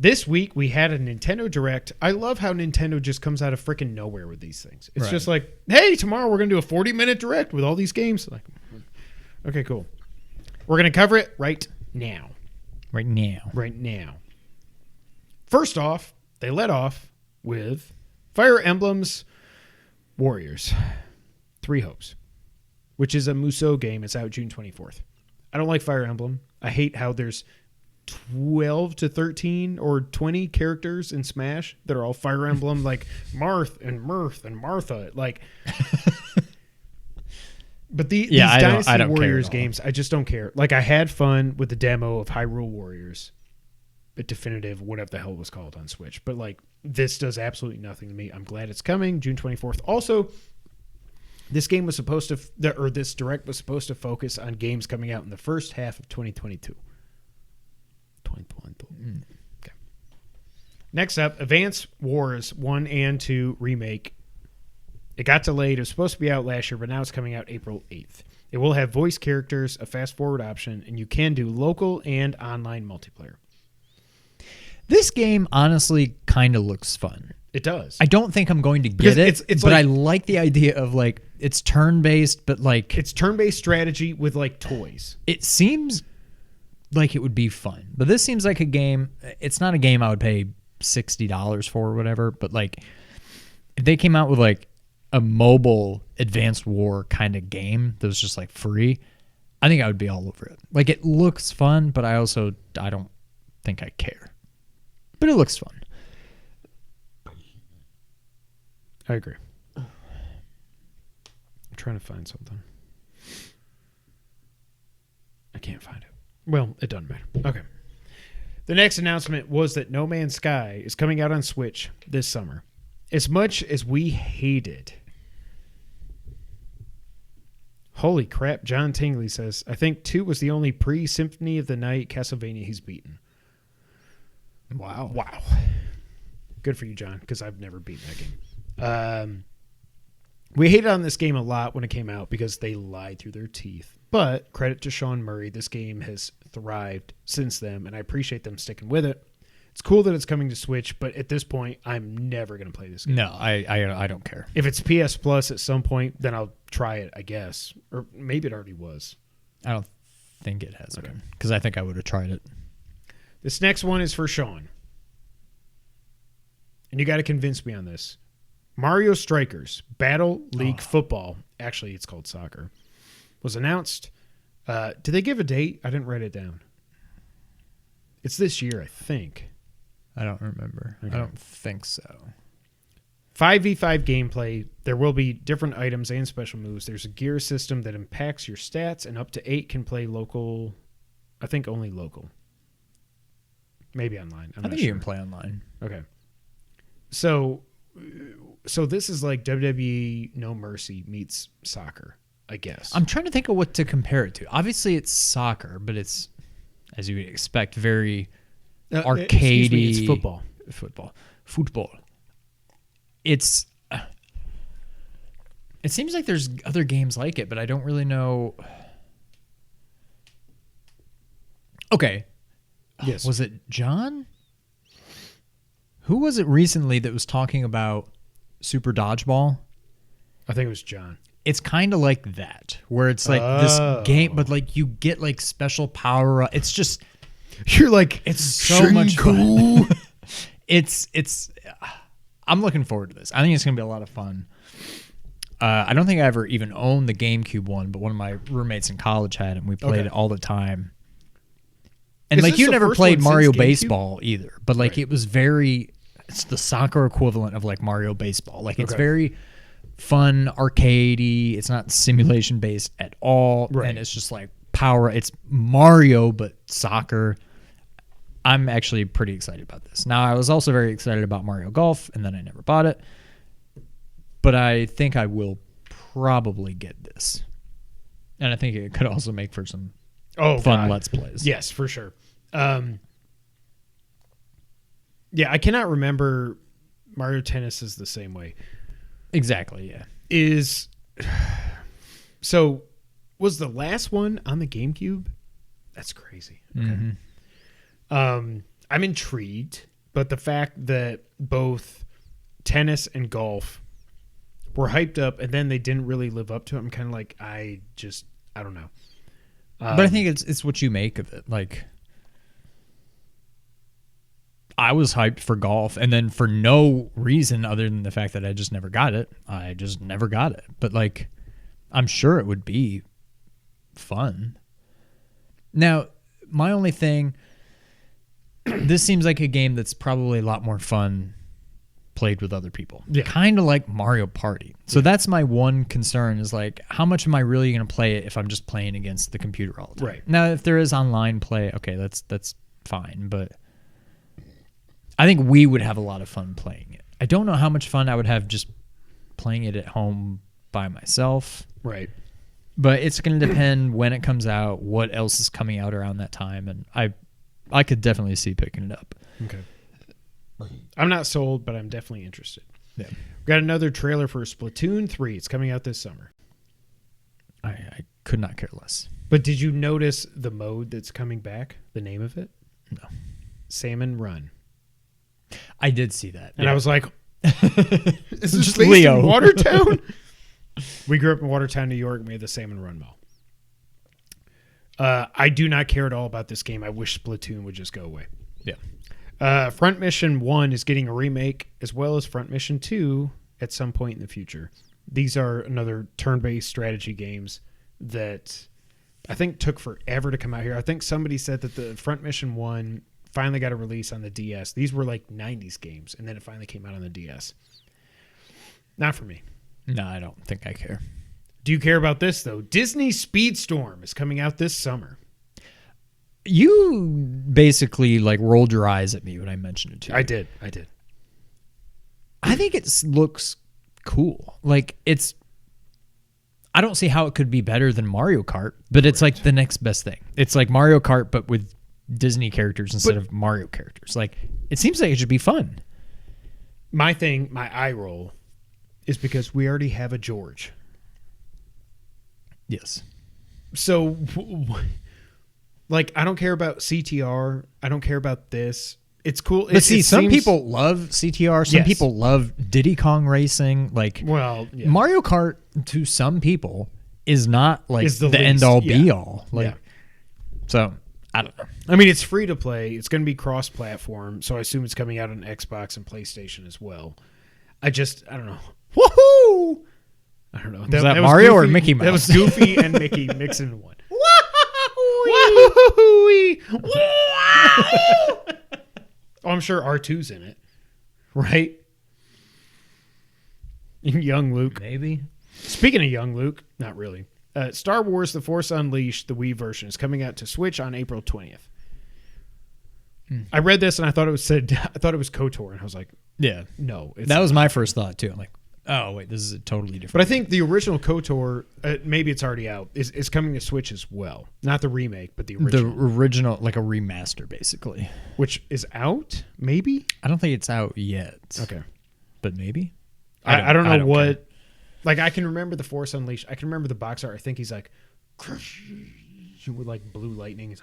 This week we had a Nintendo Direct. I love how Nintendo just comes out of freaking nowhere with these things. It's just like, hey, tomorrow we're going to do a 40-minute Direct with all these games. Like, okay, cool. We're going to cover it right now. Right now. First off, they let off with Fire Emblem's Warriors. 3 Hopes, which is a Musou game. It's out June 24th. I don't like Fire Emblem. I hate how there's 12 to 13 or 20 characters in Smash that are all Fire Emblem, like Marth and Mirth and Martha. Like, but these Dynasty Warriors games, I just don't care. Like, I had fun with the demo of Hyrule Warriors, a definitive, whatever the hell it was called on Switch. But like, this does absolutely nothing to me. I'm glad it's coming June 24th. Also, this game was supposed to, or this Direct was supposed to focus on games coming out in the first half of 2022. Okay. Next up, Advance Wars 1 and 2 Remake. It got delayed. It was supposed to be out last year, but now it's coming out April 8th. It will have voice characters, a fast-forward option, and you can do local and online multiplayer. This game honestly kind of looks fun. It does. I don't think I'm going to get it, but like, I like the idea of like, it's turn-based, but like... It's turn-based strategy with like toys. It seems like it would be fun, but this seems like a game. It's not a game I would pay $60 for or whatever, but like if they came out with like a mobile Advanced War kind of game that was just like free, I think I would be all over it. Like, it looks fun, but I don't think I care, but it looks fun. I agree. I'm trying to find something. I can't find it. Well, it doesn't matter. Okay. The next announcement was that No Man's Sky is coming out on Switch this summer. As much as we hated. Holy crap, John Tingley says, I think 2 was the only pre-Symphony of the Night Castlevania he's beaten. Wow. Good for you, John, because I've never beaten that game. We hated on this game a lot when it came out because they lied through their teeth. But credit to Sean Murray, this game has thrived since then, and I appreciate them sticking with it. It's cool that it's coming to Switch, but at this point, I'm never going to play this game. No, I don't care. If it's PS Plus at some point, then I'll try it, I guess. Or maybe it already was. I don't think it has been, because I think I would have tried it. This next one is for Sean. And you got to convince me on this. Mario Strikers Battle League Football, actually it's called soccer, was announced. Did they give a date? I didn't write it down. It's this year, I think. I don't remember. Okay. I don't think so. 5v5 gameplay. There will be different items and special moves. There's a gear system that impacts your stats, and up to 8 can play local. I think only local. Maybe online. I think you can play online. Okay. So this is like WWE No Mercy meets soccer, I guess. I'm trying to think of what to compare it to. Obviously, it's soccer, but it's, as you would expect, very arcadey. It's football. Football. It's. It seems like there's other games like it, but I don't really know. Okay. Yes. Was it John? Who was it recently that was talking about Super Dodgeball? I think it was John. It's kind of like that, where it's like this game, but like you get like special power. It's just, you're like, it's so much fun. It's. I'm looking forward to this. I think it's gonna be a lot of fun. I don't think I ever even owned the GameCube one, but one of my roommates in college had it, and we played it all the time. And like you never played Mario Baseball either, but like it was very. It's the soccer equivalent of like Mario Baseball. Like it's very fun, arcadey. It's not simulation based at all, and it's just like power. It's Mario but soccer. I'm actually pretty excited about this. Now, I was also very excited about Mario Golf, and then I never bought it. But I think I will probably get this, and I think it could also make for some fun Let's Plays. Yes, for sure. Yeah, I cannot remember Mario Tennis is the same way. Exactly, yeah. So, was the last one on the GameCube? That's crazy. Okay. Mm-hmm. I'm intrigued, but the fact that both tennis and golf were hyped up and then they didn't really live up to it, I'm kind of like, I don't know. But I think it's what you make of it. Like, I was hyped for golf, and then for no reason other than the fact that I just never got it. I just never got it. But, like, I'm sure it would be fun. Now, my only thing, this seems like a game that's probably a lot more fun played with other people. Yeah. Kind of like Mario Party. So that's my one concern is, like, how much am I really going to play it if I'm just playing against the computer all the time? Right. Now, if there is online play, okay, that's fine, but I think we would have a lot of fun playing it. I don't know how much fun I would have just playing it at home by myself. Right. But it's going to depend when it comes out, what else is coming out around that time, and I could definitely see picking it up. Okay. I'm not sold, but I'm definitely interested. Yeah. We've got another trailer for Splatoon 3. It's coming out this summer. I could not care less. But did you notice the mode that's coming back? The name of it? No. Salmon Run. I did see that. And I was like, is this based in Watertown? We grew up in Watertown, New York, and we had the Salmon Run Mall. I do not care at all about this game. I wish Splatoon would just go away. Yeah. Front Mission 1 is getting a remake, as well as Front Mission 2 at some point in the future. These are another turn-based strategy games that I think took forever to come out here. I think somebody said that the Front Mission 1 finally got a release on the DS. These were like 90s games, and then it finally came out on the DS. Not for me. No, I don't think I care. Do you care about this, though? Disney Speedstorm is coming out this summer. You basically like rolled your eyes at me when I mentioned it to you. I did. I think it looks cool. Like I don't see how it could be better than Mario Kart, but it's like the next best thing. It's like Mario Kart, but with Disney characters instead of Mario characters. Like, it seems like it should be fun. My eye roll is because we already have a George. Yes. So, like, I don't care about CTR. I don't care about this. it's cool. But some people love CTR. Some people love Diddy Kong Racing. Like, Mario Kart to some people is not like the end all be all. Like, so I don't know. I mean, it's free to play. It's going to be cross-platform, so I assume it's coming out on Xbox and PlayStation as well. I don't know. Woohoo! I don't know. Was that Mario or Mickey Mouse? That was Goofy and Mickey mixed in one. Woohoo! Oh, I'm sure R2's in it, right? Young Luke. Maybe. Speaking of young Luke, not really. Star Wars The Force Unleashed, the Wii version, is coming out to Switch on April 20th. I read this and I thought it was KOTOR, and I was like, no. That was my first thought too. I'm like, oh wait, this is a totally different. But I think the original KOTOR, maybe it's already out, is coming to Switch as well. Not the remake, but the original. The original, like a remaster, basically. Which is out, maybe? I don't think it's out yet. Okay. But maybe? I don't know what... Care. Like, I can remember The Force Unleashed. I can remember the box art. I think he's like... with like blue lightning.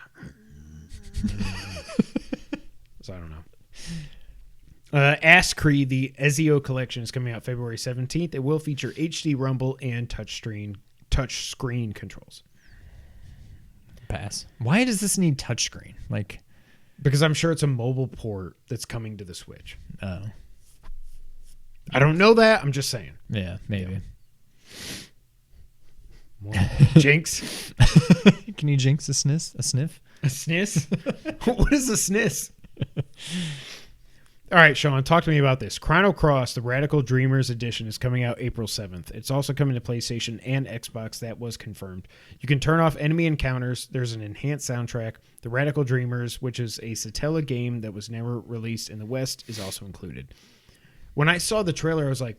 So I don't know. Ascree, the Ezio collection, is coming out February 17th. It will feature HD rumble and touch screen controls. Pass. Why does this need touchscreen? Like, because I'm sure it's a mobile port that's coming to the Switch. Oh. I don't know that. I'm just saying. Yeah, maybe. Yeah. Jinx. Can you jinx a sniff? A sniss? What is a sniss? All right, Sean, talk to me about this. Chrono Cross, the Radical Dreamers edition, is coming out April 7th. It's also coming to PlayStation and Xbox. That was confirmed. You can turn off enemy encounters. There's an enhanced soundtrack. The Radical Dreamers, which is a Satella game that was never released in the West, is also included. When I saw the trailer, I was like,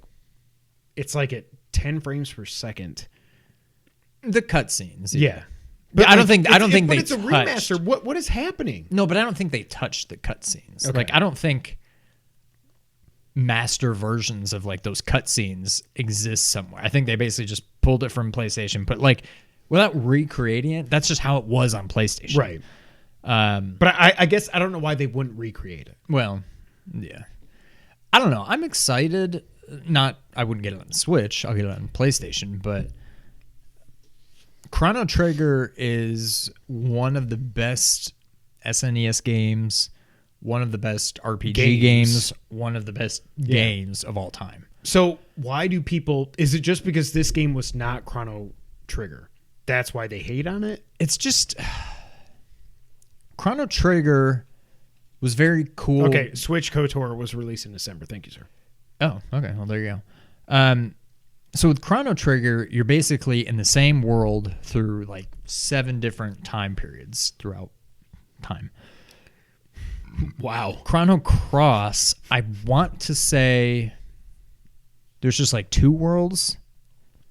it's like at 10 frames per second. The cutscenes. Yeah. But I don't think they it's a remaster. What is happening? No, but I don't think they touched the cutscenes. Okay. Like, I don't think master versions of like those cutscenes exist somewhere. I think they basically just pulled it from PlayStation, but like without recreating it, that's just how it was on PlayStation. Right. But I guess I don't know why they wouldn't recreate it. Well, yeah. I don't know. I'm excited. I wouldn't get it on the Switch. I'll get it on PlayStation, but Chrono Trigger is one of the best SNES games, one of the best RPG games, one of the best games of all time. So why do people... Is it just because this game was not Chrono Trigger? That's why they hate on it? It's just... Chrono Trigger was very cool. Okay, Switch KOTOR was released in December. Thank you, sir. Oh, okay. Well, there you go. So with Chrono Trigger, you're basically in the same world through like 7 different time periods throughout time. Wow. Chrono Cross, I want to say there's just like 2 worlds.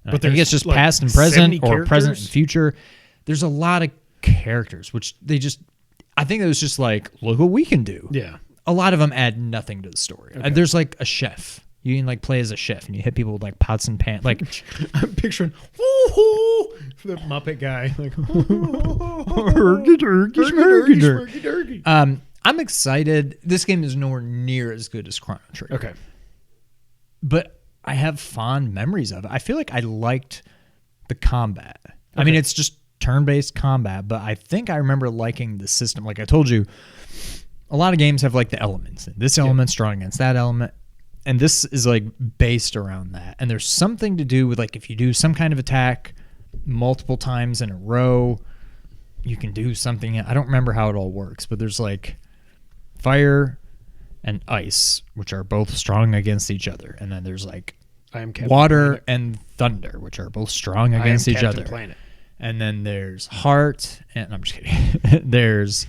But I think it's just like past and present or present and future. There's a lot of characters, which they just... I think it was just like, look what we can do. Yeah. A lot of them add nothing to the story. Okay. There's like a chef. You can like play as a chef and you hit people with like pots and pans. Like I'm picturing the Muppet guy. Like I'm excited. This game is nowhere near as good as Chrono Trigger. Okay. But I have fond memories of it. I feel like I liked the combat. Okay. I mean, it's just turn-based combat, but I think I remember liking the system. Like I told you, a lot of games have like the elements. This element's strong against that element. And this is like based around that. And there's something to do with like if you do some kind of attack multiple times in a row, you can do something. I don't remember how it all works, but there's like fire and ice, which are both strong against each other. And then there's like water and thunder, which are both strong against each other. Planet. And then there's heart, and I'm just kidding. There's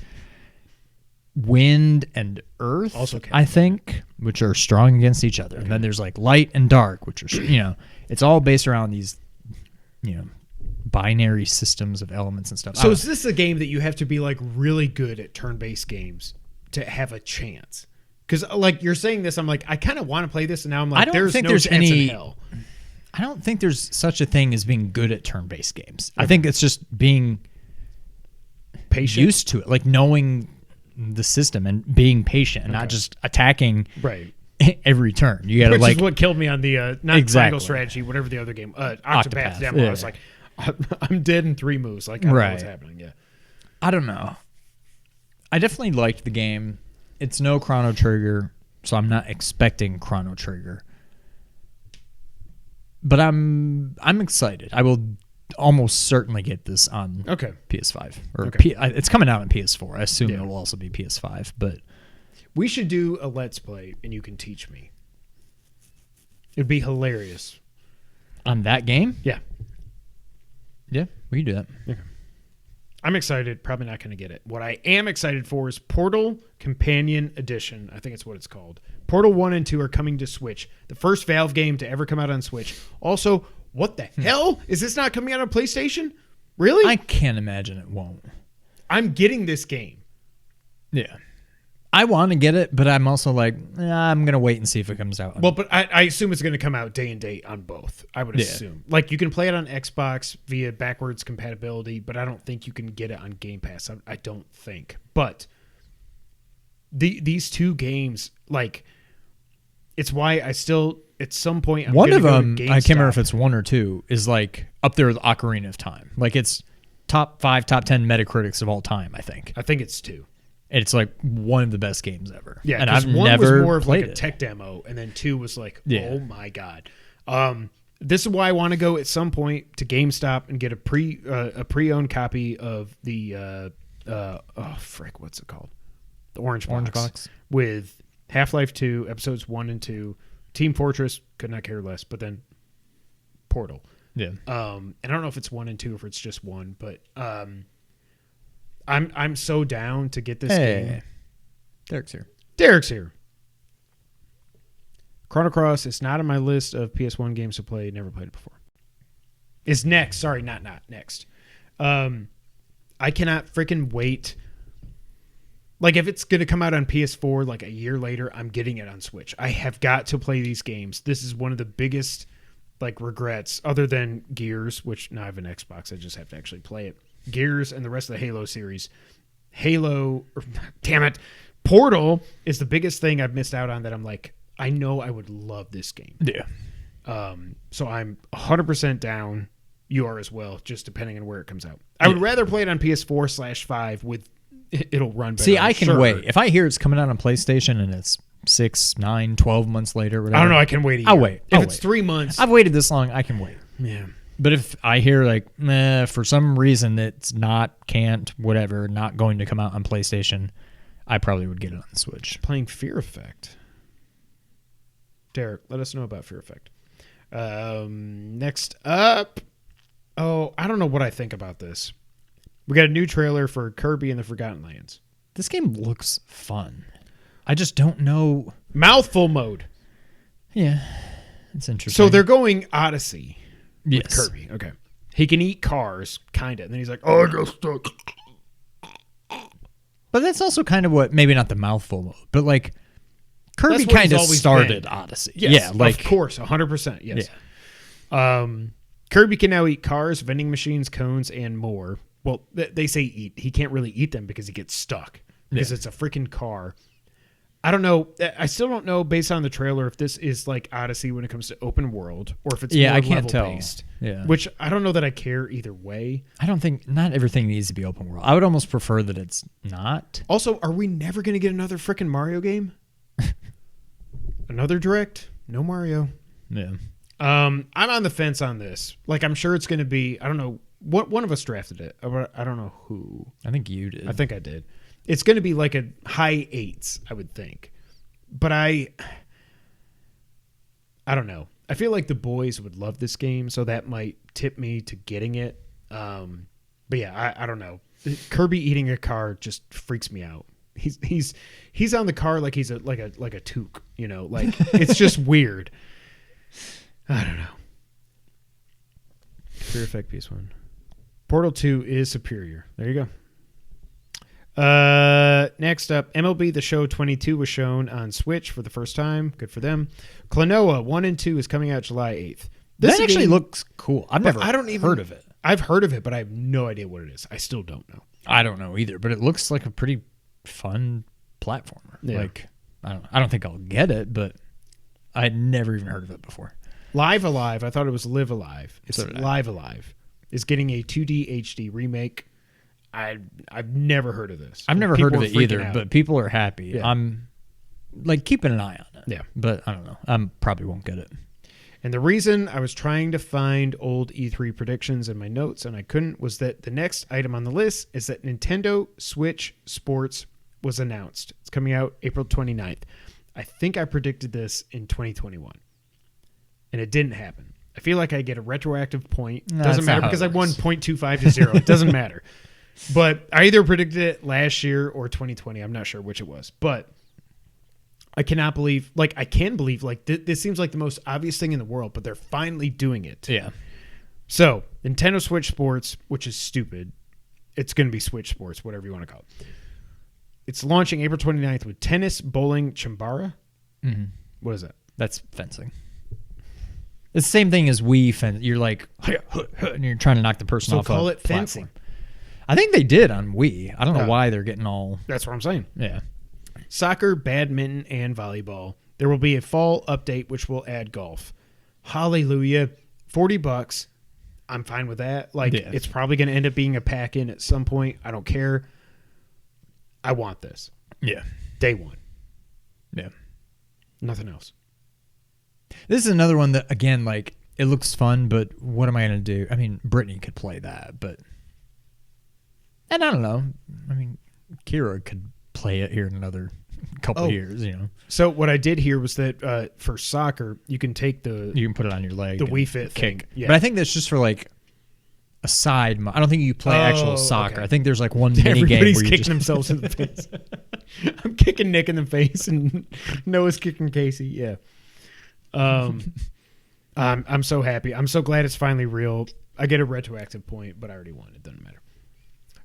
wind and earth, also I think, which are strong against each other. Okay. And then there's like light and dark, which are, it's all based around these, binary systems of elements and stuff. So is this a game that you have to be like really good at turn-based games to have a chance? Because like you're saying this, I'm like, I kind of want to play this, and now I'm like, there's no chance in hell. I don't think there's such a thing as being good at turn-based games. Okay. I think it's just being patient, used to it, like knowing the system and being patient and not just attacking every turn. You got to Which is what killed me on the triangle strategy, whatever the other game, Octopath demo. I was like, I'm dead in 3 moves. Like, I don't know what's happening. Yeah, I don't know. I definitely liked the game. It's no Chrono Trigger, so I'm not expecting Chrono Trigger. But I'm excited. I will almost certainly get this on PS5. Or it's coming out on PS4. I assume it will also be PS5. But we should do a Let's Play, and you can teach me. It'd be hilarious. On that game? Yeah. Yeah, we can do that. Okay. I'm excited. Probably not going to get it. What I am excited for is Portal Companion Edition. I think it's what it's called. Portal 1 and 2 are coming to Switch. The first Valve game to ever come out on Switch. Also, what the hell? Is this not coming out on PlayStation? Really? I can't imagine it won't. I'm getting this game. Yeah. I want to get it, but I'm also like, I'm going to wait and see if it comes out. Well, but I assume it's going to come out day and date on both. I would assume. Like, you can play it on Xbox via backwards compatibility, but I don't think you can get it on Game Pass. I don't think. But these two games, like, it's why I still, at some point, I'm one of them, I can't remember if it's 1 or 2, is like up there with Ocarina of Time. Like, it's top 5, top 10 Metacritics of all time, I think. I think it's 2. It's like one of the best games ever. Yeah, and I've one never was more of like played a tech demo, and then 2 was like, oh my god. This is why I want to go at some point to GameStop and get a pre-owned copy of the what's it called? The Orange Box with Half-Life 2 episodes 1 and 2, Team Fortress, could not care less, but then Portal. Yeah. And I don't know if it's 1 and 2 or if it's just 1, but I'm so down to get this game. Derek's here. Chrono Cross is not on my list of PS1 games to play. Never played it before. Is next. Sorry, not next. I cannot freaking wait. Like, if it's going to come out on PS4 like a year later, I'm getting it on Switch. I have got to play these games. This is one of the biggest like regrets, other than Gears, which now I have an Xbox. I just have to actually play it. Gears and the rest of the Halo series. Portal is the biggest thing I've missed out on that I'm like, I know I would love this game. Yeah. So I'm 100% down. You are as well, just depending on where it comes out. I would rather play it on PS4/5 with it'll run better. See, I can wait. If I hear it's coming out on PlayStation and it's 6, 9, 12 months later, whatever, I don't know. I can wait a year. I'll wait. If it's 3 months. I've waited this long. I can wait. Yeah. But if I hear like, for some reason it's not, can't, whatever, not going to come out on PlayStation, I probably would get it on the Switch. Playing Fear Effect. Derek, let us know about Fear Effect. Next up. Oh, I don't know what I think about this. We got a new trailer for Kirby and the Forgotten Lands. This game looks fun. I just don't know. Mouthful mode. Yeah, it's interesting. So they're going Odyssey. Yes. Kirby. Okay. He can eat cars, kind of. And then he's like, oh, I got stuck. But that's also kind of what, maybe not the mouthful mode, but like Kirby kind of started Odyssey. Yes, yeah, like, of course, 100%. Yes. Yeah. Kirby can now eat cars, vending machines, cones, and more. Well, they say eat. He can't really eat them because he gets stuck because it's a freaking car. I don't know. I still don't know, based on the trailer, if this is like Odyssey when it comes to open world or if it's more I can't level tell. based. Yeah. Which I don't know that I care either way. I don't think, not everything needs to be open world. I would almost prefer that it's not. Also, are we never going to get another freaking Mario game? Another direct? No Mario. Yeah. I'm on the fence on this. Like, I'm sure it's going to be, I don't know, what one of us drafted it. I don't know who. I think you did. I think I did. It's going to be like a high 8s, I would think. But I don't know. I feel like the boys would love this game, so that might tip me to getting it. But yeah, I don't know. Kirby eating a car just freaks me out. He's on the car like he's like a toque, you know, like it's just weird. I don't know. Fear Effect PS1. Portal 2 is superior. There you go. Next up, MLB The Show 22 was shown on Switch for the first time. Good for them. Klonoa 1 and 2 is coming out July 8th. That actually looks cool. I've never heard of it. I've heard of it, but I have no idea what it is. I still don't know. I don't know either, but it looks like a pretty fun platformer. Yeah. Like, I don't think I'll get it, but I had never even heard of it before. Live Alive, I thought it was Live Alive. It's So did I. Live Alive. Is getting a 2D HD remake. I've never heard of this. I've never People heard of were it freaking either, out. but people are happy. Yeah. I'm like keeping an eye on it. Yeah. But I don't know. I probably won't get it. And the reason I was trying to find old E3 predictions in my notes and I couldn't was that the next item on the list is that Nintendo Switch Sports was announced. It's coming out April 29th. I think I predicted this in 2021. And it didn't happen. I feel like I get a retroactive point. No, Doesn't that's not matter how because it I won works. 0.25 to 0. It doesn't matter. But I either predicted it last year or 2020. I'm not sure which it was. But I cannot believe, like, I can believe, like, this seems like the most obvious thing in the world, but they're finally doing it. Yeah. So, Nintendo Switch Sports, which is stupid. It's going to be Switch Sports, whatever you want to call it. It's launching April 29th with tennis, bowling, chambara. Mm-hmm. What is that? That's fencing. It's the same thing as Wii fence. You're like, and you're trying to knock the person So off. call a it fencing. platform. I think they did on Wii. I don't know Yeah. why they're getting all. That's what I'm saying. Yeah. Soccer, badminton, and volleyball. There will be a fall update which will add golf. Hallelujah. $40. I'm fine with that. Like, Yeah. it's probably going to end up being a pack-in at some point. I don't care. I want this. Yeah. Day one. Yeah. Nothing else. This is another one that, again, like, it looks fun, but what am I going to do? I mean, Brittany could play that, but. And I don't know. I mean, Kira could play it here in another couple of years, you know. So what I did hear was that for soccer, you can take the You can put it on your leg. the and Wii Fit kick. thing. Yeah. But I think that's just for, like, a side. I don't think you play actual soccer. okay. I think there's, like, one mini game Everybody's where you kicking just. themselves in the face. I'm kicking Nick in the face, and Noah's kicking Casey. Yeah. I'm so happy. I'm so glad it's finally real. I get a retroactive point, but I already won. It doesn't matter.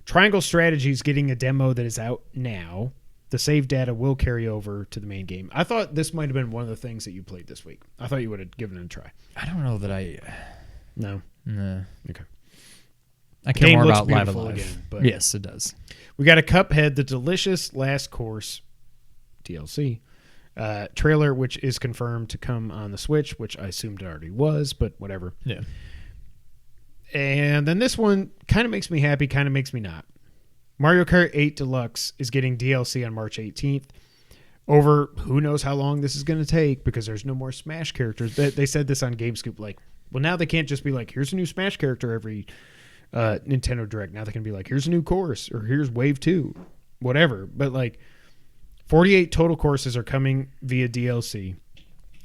Triangle Strategies getting a demo that is out now. The save data will carry over to the main game. I thought this might have been one of the things that you played this week. I thought you would have given it a try. I don't know that I. No. No. Okay. I care Game more looks about Live beautiful Alive. again, but- Yes, it does. We got a Cuphead, the delicious last course DLC trailer, which is confirmed to come on the Switch, which I assumed it already was, but whatever. Yeah. And then this one kind of makes me happy, kind of makes me not. Mario Kart 8 Deluxe is getting DLC on March 18th. Over who knows how long this is going to take because there's no more Smash characters. They said this on GameScoop, like, well, now they can't just be like, here's a new Smash character every Nintendo Direct. Now they can be like, here's a new course or here's Wave 2, whatever. But like 48 total courses are coming via DLC.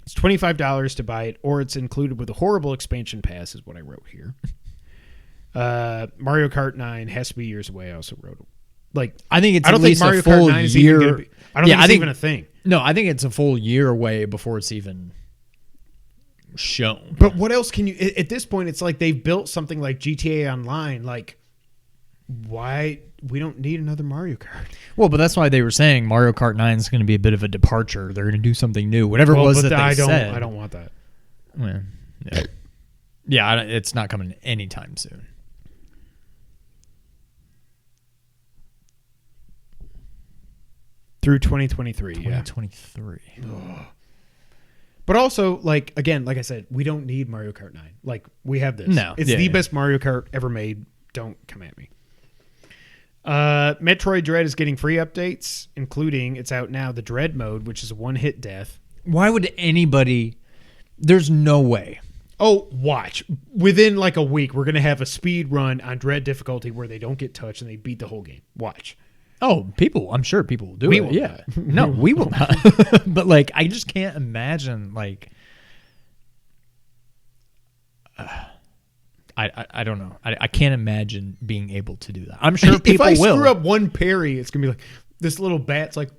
It's $25 to buy it, or it's included with a horrible expansion pass is what I wrote here. Mario Kart 9 has to be years away. I also wrote, like, I think it's I don't at think least Mario a full Kart 9 is year. even going to be. I don't think it's even a thing. No, I think it's a full year away before it's even shown. But what else can you? At this point, it's like they've built something like GTA Online. Like, why we don't need another Mario Kart? Well, but that's why they were saying Mario Kart 9 is going to be a bit of a departure. They're going to do something new. Whatever it was that they said. I don't want that. Well, yeah, yeah, it's not coming anytime soon. Through 2023, 2023. Yeah. But also, like, again, like I said, we don't need Mario Kart 9. Like, we have this. No. It's the best Mario Kart ever made. Don't come at me. Metroid Dread is getting free updates, including, it's out now, the Dread mode, which is a one-hit death. Why would anybody... There's no way. Oh, watch. Within, like, a week, we're going to have a speed run on Dread difficulty where they don't get touched and they beat the whole game. Watch. Oh, I'm sure people will do We it. will Yeah. not. No, we will not. But, like, I just can't imagine, like... I don't know. I can't imagine being able to do that. I'm sure people if I will. screw up one parry, it's going to be like, this little bat's like,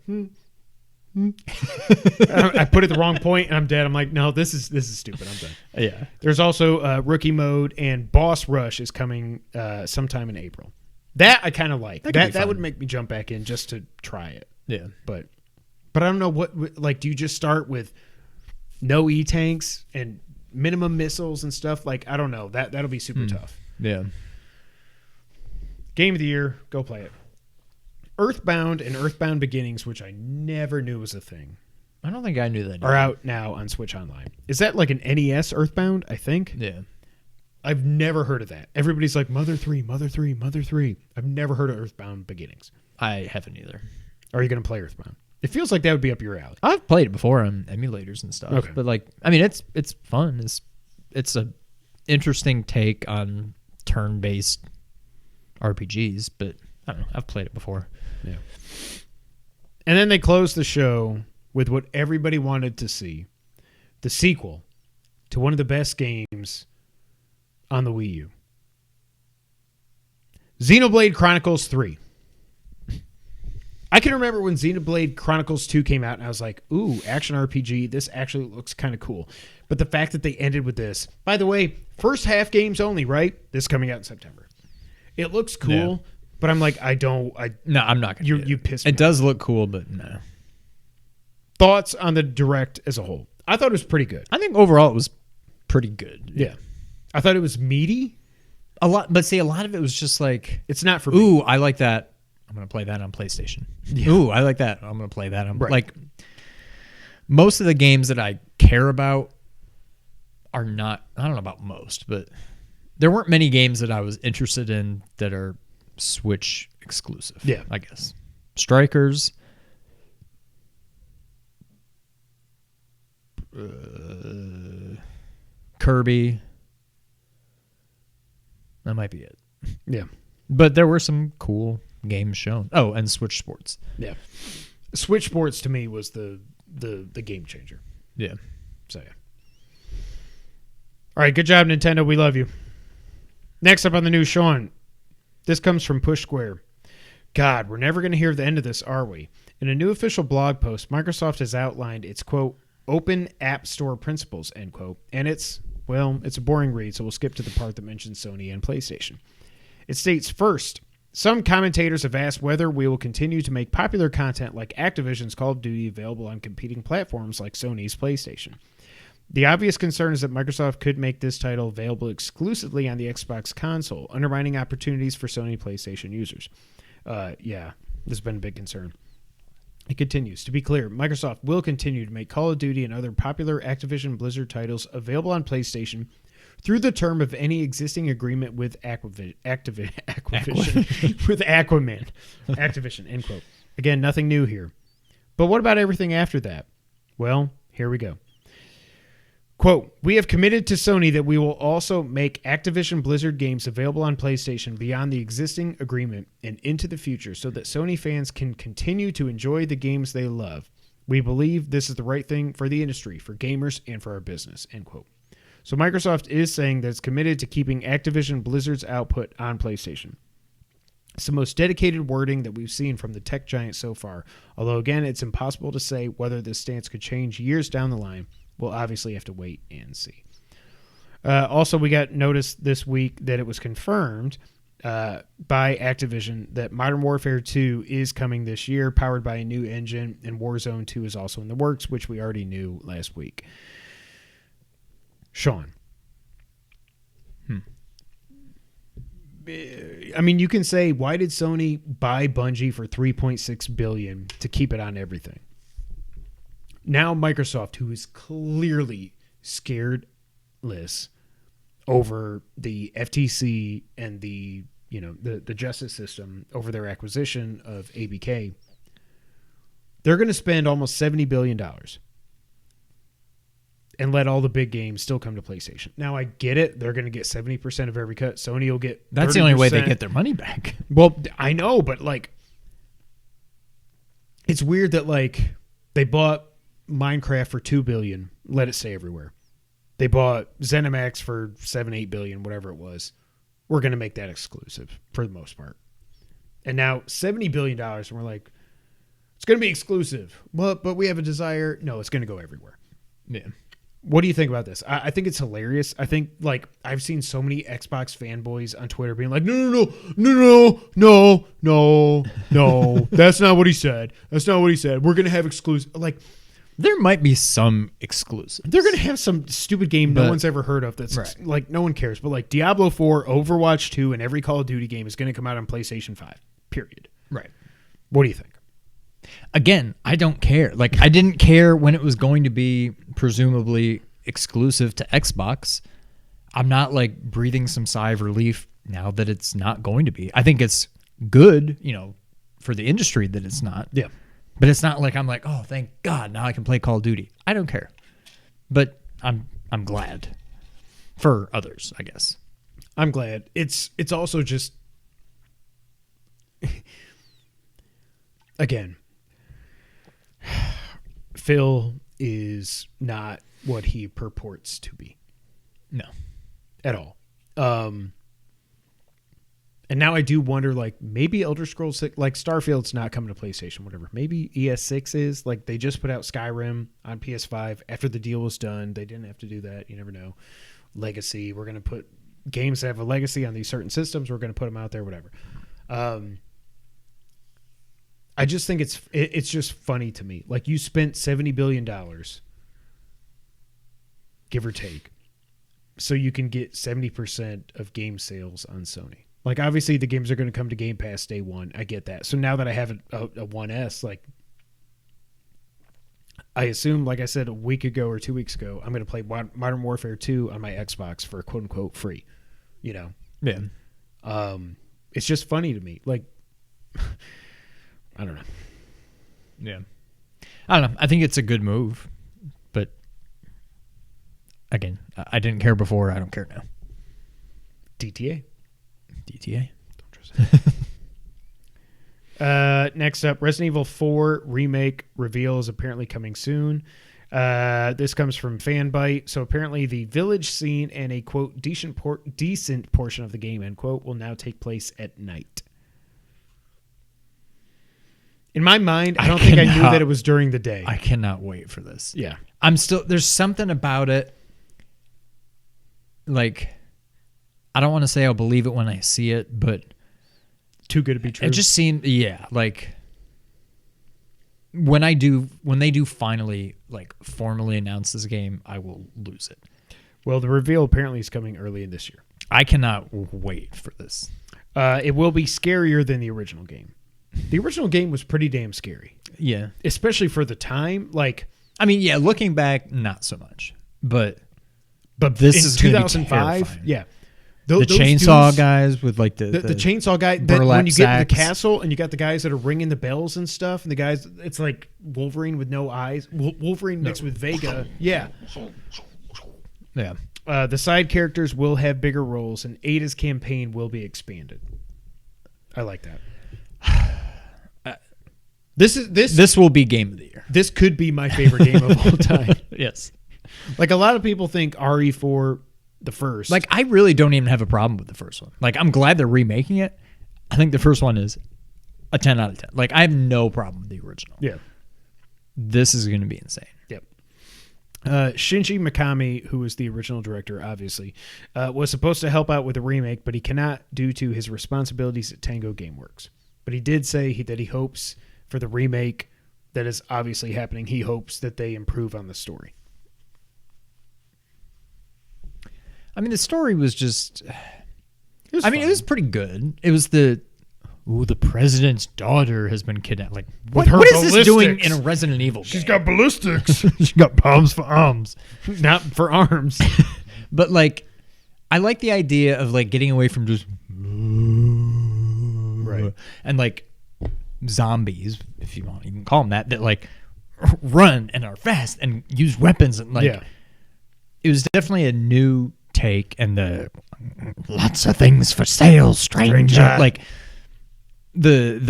I put it the wrong point and I'm dead. I'm like, no, this is stupid. I'm done. Yeah. There's also rookie mode and boss rush is coming sometime in April. That I kind of like. That would make me jump back in just to try it. Yeah. But I don't know what, like, do you just start with no E-tanks and minimum missiles and stuff? Like, I don't know. That'll be super tough. Yeah. Game of the year, go play it. Earthbound and Earthbound Beginnings, which I never knew was a thing, I don't think I knew that. are out now on Switch Online. Is that like an NES Earthbound, I think? Yeah. I've never heard of that. Everybody's like, Mother 3, Mother 3, Mother 3. I've never heard of Earthbound Beginnings. I haven't either. Are you going to play Earthbound? It feels like that would be up your alley. I've played it before on emulators and stuff. Okay. But like, I mean, it's fun. It's a interesting take on turn-based RPGs, but I don't know. I've played it before. Yeah. And then they closed the show with what everybody wanted to see, the sequel to one of the best games on the Wii U. Xenoblade Chronicles 3. I can remember when Xenoblade Chronicles 2 came out, and I was like, ooh, action RPG, this actually looks kind of cool. But the fact that they ended with this, by the way, first half games only, right? This is coming out in September. It looks cool, Yeah. but I'm like, No, I'm not going to. You pissed me It off. does look cool, but no. Thoughts on the Direct as a whole? I thought it was pretty good. I think overall it was pretty good. Yeah. I thought it was meaty. A lot, but see, a lot of it was just like, It's not for me. ooh, I like that. I'm going to play that on PlayStation. Yeah. Ooh, I like that. I'm going to play that on Right. like most of the games that I care about are not, I don't know about most, but there weren't many games that I was interested in that are Switch exclusive. Yeah. I guess. Strikers. Kirby. That might be it. Yeah. But there were some cool games shown. Oh, and Switch Sports. Yeah. Switch Sports to me was the game changer. Yeah. So yeah. All right, good job, Nintendo. We love you. Next up on the news, Sean. This comes from Push Square. God, we're never going to hear the end of this, are we? In a new official blog post, Microsoft has outlined its, quote, open app store principles, end quote. And it's a boring read, so we'll skip to the part that mentions Sony and PlayStation. It states, first, some commentators have asked whether we will continue to make popular content like Activision's Call of Duty available on competing platforms like Sony's PlayStation. The obvious concern is that Microsoft could make this title available exclusively on the Xbox console, undermining opportunities for Sony PlayStation users. Yeah, this has been a big concern. It continues. To be clear, Microsoft will continue to make Call of Duty and other popular Activision Blizzard titles available on PlayStation through the term of any existing agreement with Activision, end quote. Again, nothing new here. But what about everything after that? Well, here we go. Quote, we have committed to Sony that we will also make Activision Blizzard games available on PlayStation beyond the existing agreement and into the future so that Sony fans can continue to enjoy the games they love. We believe this is the right thing for the industry, for gamers, and for our business, end quote. So Microsoft is saying that it's committed to keeping Activision Blizzard's output on PlayStation. It's the most dedicated wording that we've seen from the tech giant so far, although again, it's impossible to say whether this stance could change years down the line. We'll obviously have to wait and see. Also, we got notice this week that it was confirmed by Activision that Modern Warfare 2 is coming this year, powered by a new engine, and Warzone 2 is also in the works, which we already knew last week. Sean. I mean, you can say, why did Sony buy Bungie for $3.6 billion to keep it on everything? Now Microsoft, who is clearly scaredless over the FTC and the justice system over their acquisition of ABK, they're going to spend almost $70 billion and let all the big games still come to PlayStation. Now, I get it. They're going to get 70% of every cut. Sony will get 30%. That's the only way they get their money back. Well, I know, but like, it's weird that like they bought Minecraft for $2 billion, let it stay everywhere. They bought ZeniMax for $7-8 billion, whatever it was. We're going to make that exclusive for the most part. And now $70 billion, and we're like, it's going to be exclusive. Well, but we have a desire. No, it's going to go everywhere. Yeah. What do you think about this? I think it's hilarious. I think like I've seen so many Xbox fanboys on Twitter being like, no, that's not what he said. That's not what he said. We're going to have exclusive. Like, there might be some exclusive. they're going to have some stupid game no one's ever heard of that's right. like no one cares. But like Diablo 4, Overwatch 2, and every Call of Duty game is going to come out on PlayStation 5, period. Right. What do you think? Again, I don't care. Like, I didn't care when it was going to be presumably exclusive to Xbox. I'm not like breathing some sigh of relief now that it's not going to be. I think it's good, for the industry that it's not. Yeah. But it's not like I'm like, oh, thank God, now I can play Call of Duty. I don't care. But I'm glad for others, I guess. I'm glad. It's also just again, Phil is not what he purports to be. No. At all. And now I do wonder, like, maybe Elder Scrolls 6, like Starfield's not coming to PlayStation, whatever. Maybe ES6 is. Like, they just put out Skyrim on PS5 after the deal was done. They didn't have to do that. You never know. Legacy. We're going to put games that have a legacy on these certain systems. We're going to put them out there, whatever. I just think it's just funny to me. Like, you spent $70 billion, give or take, so you can get 70% of game sales on Sony. Like, obviously, the games are going to come to Game Pass day one. I get that. So now that I have a 1S, like, I assume, like I said, a week ago or 2 weeks ago, I'm going to play Modern Warfare 2 on my Xbox for quote-unquote free, Yeah. It's just funny to me. Like, I don't know. Yeah. I don't know. I think it's a good move. But, again, I didn't care before. I don't care now. DTA. Don't trust it. Next up, Resident Evil 4 Remake reveal is apparently coming soon. This comes from Fanbyte. So apparently the village scene and a, quote, decent portion of the game, end quote, will now take place at night. In my mind, I don't think I knew that it was during the day. I cannot wait for this. Yeah. There's something about it. Like, I don't want to say I'll believe it when I see it, but too good to be true. It just seemed, like when they do finally like formally announce this game, I will lose it. Well, the reveal apparently is coming early in this year. I cannot wait for this. It will be scarier than the original game. The original game was pretty damn scary. Yeah. Especially for the time. Like, I mean, yeah, looking back, not so much. But this is 2005. Yeah. The chainsaw dudes, guys with like the chainsaw guy. When you get in the castle and you got the guys that are ringing the bells and stuff, and the guys, it's like Wolverine with no eyes. Wolverine mixed with Vega. Yeah. Yeah. The side characters will have bigger roles, and Ada's campaign will be expanded. I like that. This will be game of the year. This could be my favorite game of all time. Yes. Like, a lot of people think RE4 the first. Like, I really don't even have a problem with the first one. Like, I'm glad they're remaking it. I think the first one is a 10 out of 10. Like, I have no problem with the original. Yeah. This is going to be insane. Yep. Shinji Mikami, who was the original director, obviously, was supposed to help out with the remake, but he cannot due to his responsibilities at Tango Gameworks. But he did say that he hopes for the remake that is obviously happening, he hopes that they improve on the story. I mean, the story was just... it was pretty good. It was the president's daughter has been kidnapped. Like, what is this doing in a Resident Evil game? She's got ballistics. She's got bombs for arms. Not for arms. But, like, I like the idea of, like, getting away from just... Right. And, like, zombies, if you want to even call them that like, run and are fast and use weapons. And, like, it was definitely a new take, and the lots of things for sale, stranger. Like, the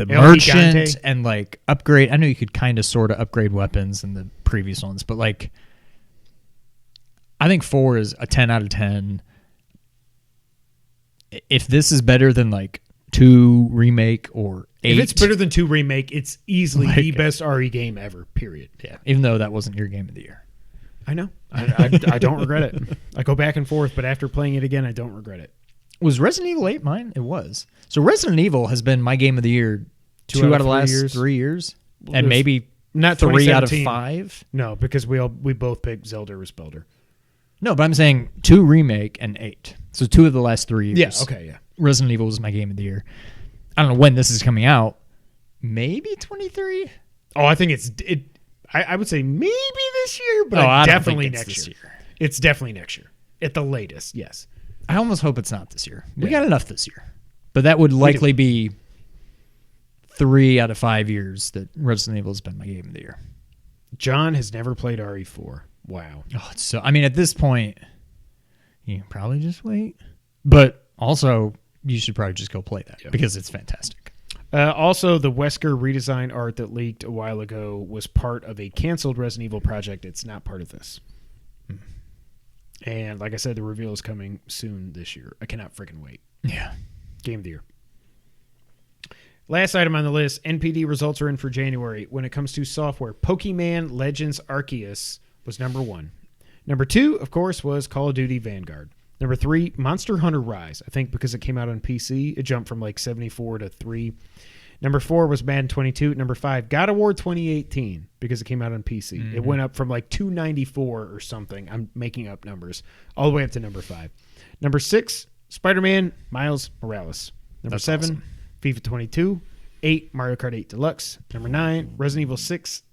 merchant Gigante. And, like, upgrade. I know you could kind of sort of upgrade weapons in the previous ones, but, like, I think 4 is a 10 out of 10. If this is better than, like, 2 remake or 8, if it's better than 2 remake, it's easily the best RE game ever. Period. Yeah, even though that wasn't your game of the year. I know. I don't regret it. I go back and forth, but after playing it again, I don't regret it. Was Resident Evil 8 mine? It was. So Resident Evil has been my game of the year 2 out of the last 3 years, and maybe not 3 out of 5. No, because we both picked Zelda Respelder. No, but I'm saying 2 remake and 8. So 2 of the last 3 years. Yeah. Okay. Yeah. Resident Evil was my game of the year. I don't know when this is coming out, maybe 23. Oh, I think I would say maybe this year, but definitely next year. It's definitely next year at the latest. Yes. I almost hope it's not this year. We got enough this year, but that would likely be 3 out of 5 years that Resident Evil has been my game of the year. John has never played RE4. Wow. Oh, it's so. I mean, at this point, you can probably just wait. But also, you should probably just go play that because it's fantastic. Also, the Wesker redesign art that leaked a while ago was part of a canceled Resident Evil project. It's not part of this. And like I said, the reveal is coming soon this year. I cannot freaking wait. Yeah. Game of the year. Last item on the list, NPD results are in for January. When it comes to software, Pokemon Legends Arceus was number 1. Number 2, of course, was Call of Duty Vanguard. Number 3, Monster Hunter Rise. I think because it came out on PC, it jumped from like 74 to 3. Number 4 was Madden 22. Number 5, God of War 2018, because it came out on PC. Mm-hmm. It went up from like 294 or something. I'm making up numbers. All the way up to number 5. Number 6, Spider-Man Miles Morales. Number 7, awesome. FIFA 22. 8, Mario Kart 8 Deluxe. Number 9, Resident Evil 6.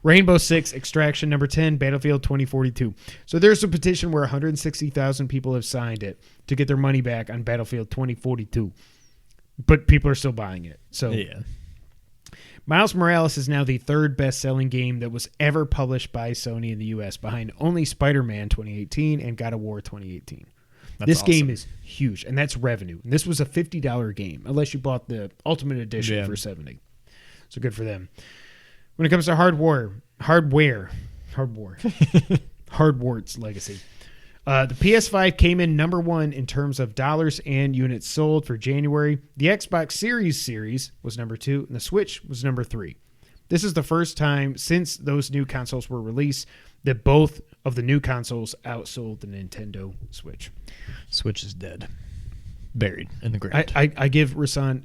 Rainbow Six Extraction. Number 10, Battlefield 2042. So there's a petition where 160,000 people have signed it to get their money back on Battlefield 2042. But people are still buying it. So yeah. Miles Morales is now the 3rd best-selling game that was ever published by Sony in the U.S., behind only Spider-Man 2018 and God of War 2018. This awesome. Game is huge, and that's revenue. And this was a $50 game, unless you bought the Ultimate Edition for $70. So good for them. When it comes to Hardware's legacy. The PS5 came in number 1 in terms of dollars and units sold for January. The Xbox Series was number 2, and the Switch was number 3. This is the first time since those new consoles were released that both of the new consoles outsold the Nintendo Switch. Switch is dead. Buried in the ground. I give Rasan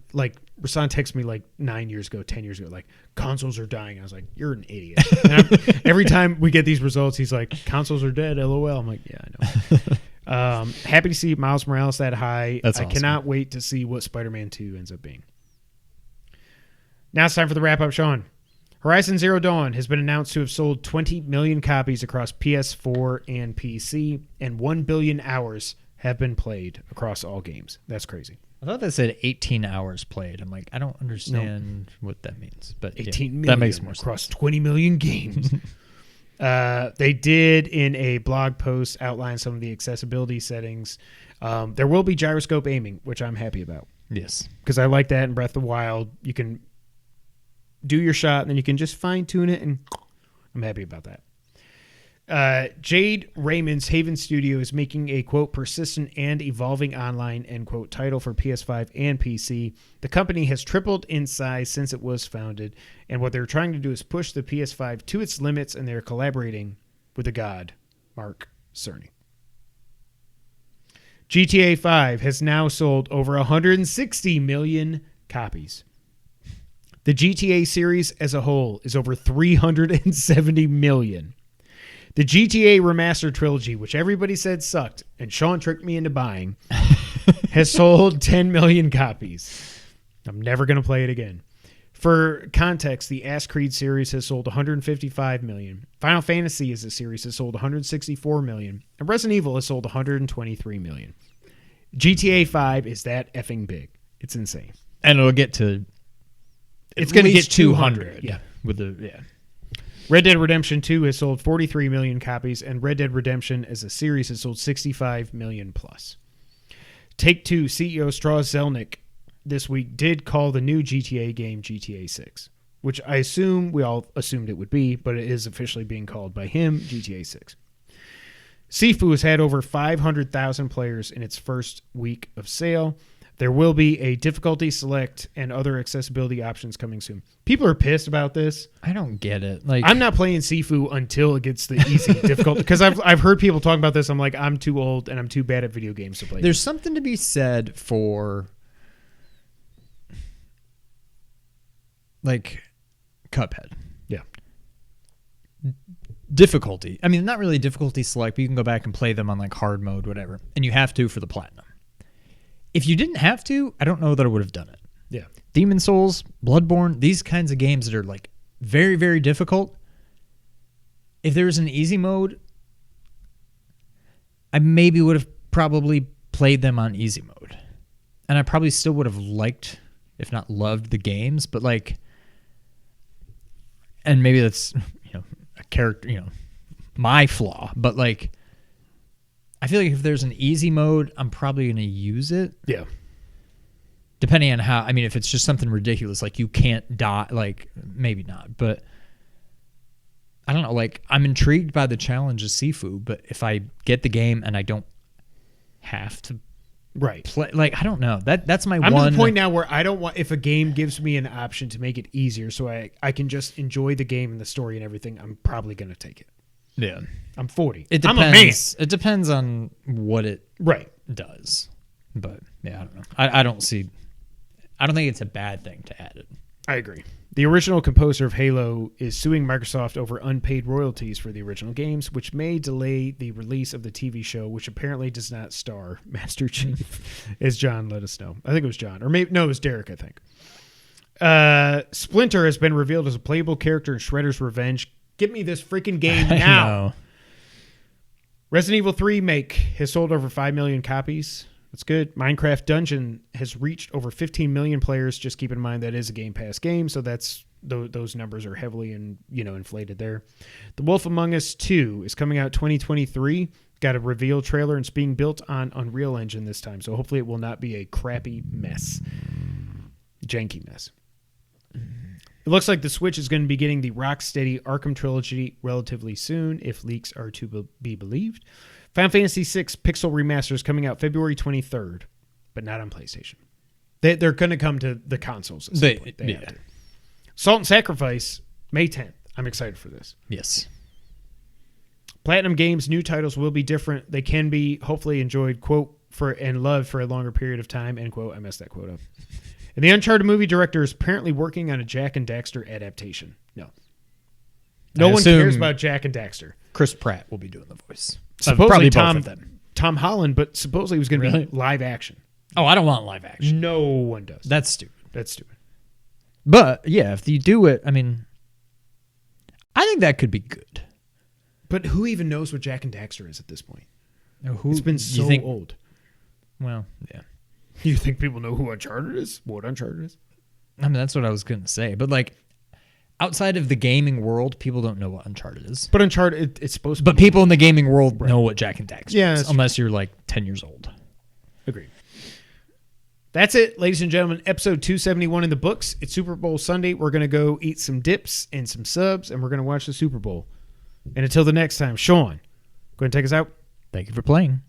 texted me like 9 years ago, 10 years ago, like, consoles are dying. I was like, you're an idiot. And every time we get these results, he's like, consoles are dead, LOL. I'm like, yeah, I know. Happy to see Miles Morales that high. That's awesome. I cannot wait to see what Spider-Man 2 ends up being. Now it's time for the wrap-up, Sean. Horizon Zero Dawn has been announced to have sold 20 million copies across PS4 and PC, and 1 billion hours have been played across all games. That's crazy. I thought that said 18 hours played. I'm like, I don't understand what that means. But 18 million that makes more across sense. 20 million games. They did, in a blog post, outline some of the accessibility settings. There will be gyroscope aiming, which I'm happy about. Yes. Because I like that in Breath of the Wild. You can do your shot, and then you can just fine-tune it, and I'm happy about that. Jade Raymond's Haven Studio is making a, quote, persistent and evolving online, end quote, title for PS5 and PC. The company has tripled in size since it was founded, and what they're trying to do is push the PS5 to its limits, and they're collaborating with the god, Mark Cerny. GTA 5 has now sold over 160 million copies. The GTA series as a whole is over 370 million. The GTA Remastered Trilogy, which everybody said sucked, and Sean tricked me into buying, has sold 10 million copies. I'm never going to play it again. For context, the Assassin's Creed series has sold 155 million. Final Fantasy as a series has sold 164 million. And Resident Evil has sold 123 million. GTA 5 is that effing big. It's insane. And it'll get to... It's going to get 200. Yeah. Red Dead Redemption 2 has sold 43 million copies, and Red Dead Redemption as a series has sold 65 million plus. Take-Two CEO Strauss Zelnick this week did call the new GTA game GTA 6, which I assume we all assumed it would be, but it is officially being called by him GTA 6. Sifu has had over 500,000 players in its first week of sale. There will be a difficulty select and other accessibility options coming soon. People are pissed about this. I don't get it. Like, I'm not playing Sifu until it gets the easy difficulty, because I've heard people talking about this. I'm like, I'm too old and I'm too bad at video games to play. There's something to be said for like Cuphead. Yeah. Difficulty. I mean, not really difficulty select, but you can go back and play them on like hard mode, whatever. And you have to for the platinum. If you didn't have to, I don't know that I would have done it. Yeah. Demon Souls, Bloodborne, these kinds of games that are like very, very difficult. If there was an easy mode, I maybe would have probably played them on easy mode. And I probably still would have liked, if not loved, the games, but like, and maybe that's, a character, my flaw, but like, I feel like if there's an easy mode, I'm probably going to use it. Yeah. Depending on how, if it's just something ridiculous, like you can't die, like maybe not, but I don't know, like I'm intrigued by the challenge of Sifu, but if I get the game and I don't have to play, like I don't know, that's my I'm one. to the point now where I don't want, if a game gives me an option to make it easier so I can just enjoy the game and the story and everything, I'm probably going to take it. Yeah. I'm 40. It depends. I'm a man. It depends on what it does. But yeah, I don't know. I don't think it's a bad thing to add it. I agree. The original composer of Halo is suing Microsoft over unpaid royalties for the original games, which may delay the release of the TV show, which apparently does not star Master Chief, as John let us know. I think it was John. Or maybe, no, it was Derek, I think. Splinter has been revealed as a playable character in Shredder's Revenge. Give me this freaking game now. Resident Evil 3 Remake has sold over 5 million copies. That's good. Minecraft Dungeon has reached over 15 million players. Just keep in mind that is a Game Pass game, so that's those numbers are heavily inflated there. The Wolf Among Us 2 is coming out 2023. Got a reveal trailer and it's being built on Unreal Engine this time, so hopefully it will not be a crappy mess. Janky mess. It looks like the Switch is going to be getting the Rocksteady Arkham trilogy relatively soon, if leaks are to be believed. Final Fantasy VI Pixel Remaster is coming out February 23rd, but not on PlayStation. They're going to come to the consoles at some point. They have to. Salt and Sacrifice, May 10th. I'm excited for this. Yes. Platinum Games' new titles will be different. They can be hopefully enjoyed, quote, and loved for a longer period of time, end quote. I messed that quote up. And the Uncharted movie director is apparently working on a Jak and Daxter adaptation. No one cares about Jak and Daxter. Chris Pratt will be doing the voice. Supposedly probably Tom Holland, but supposedly it was going to be live action. Oh, I don't want live action. No one does. That's stupid. But yeah, if you do it, I think that could be good. But who even knows what Jak and Daxter is at this point? It's been so old. Well, yeah. You think people know who Uncharted is? What Uncharted is? That's what I was going to say. But like, outside of the gaming world, people don't know what Uncharted is. But Uncharted, it's supposed to be. But people in the gaming world know what Jak and Daxter is, unless you're like 10 years old. Agreed. That's it, ladies and gentlemen. Episode 271 in the books. It's Super Bowl Sunday. We're going to go eat some dips and some subs, and we're going to watch the Super Bowl. And until the next time, Sean, go ahead and take us out. Thank you for playing.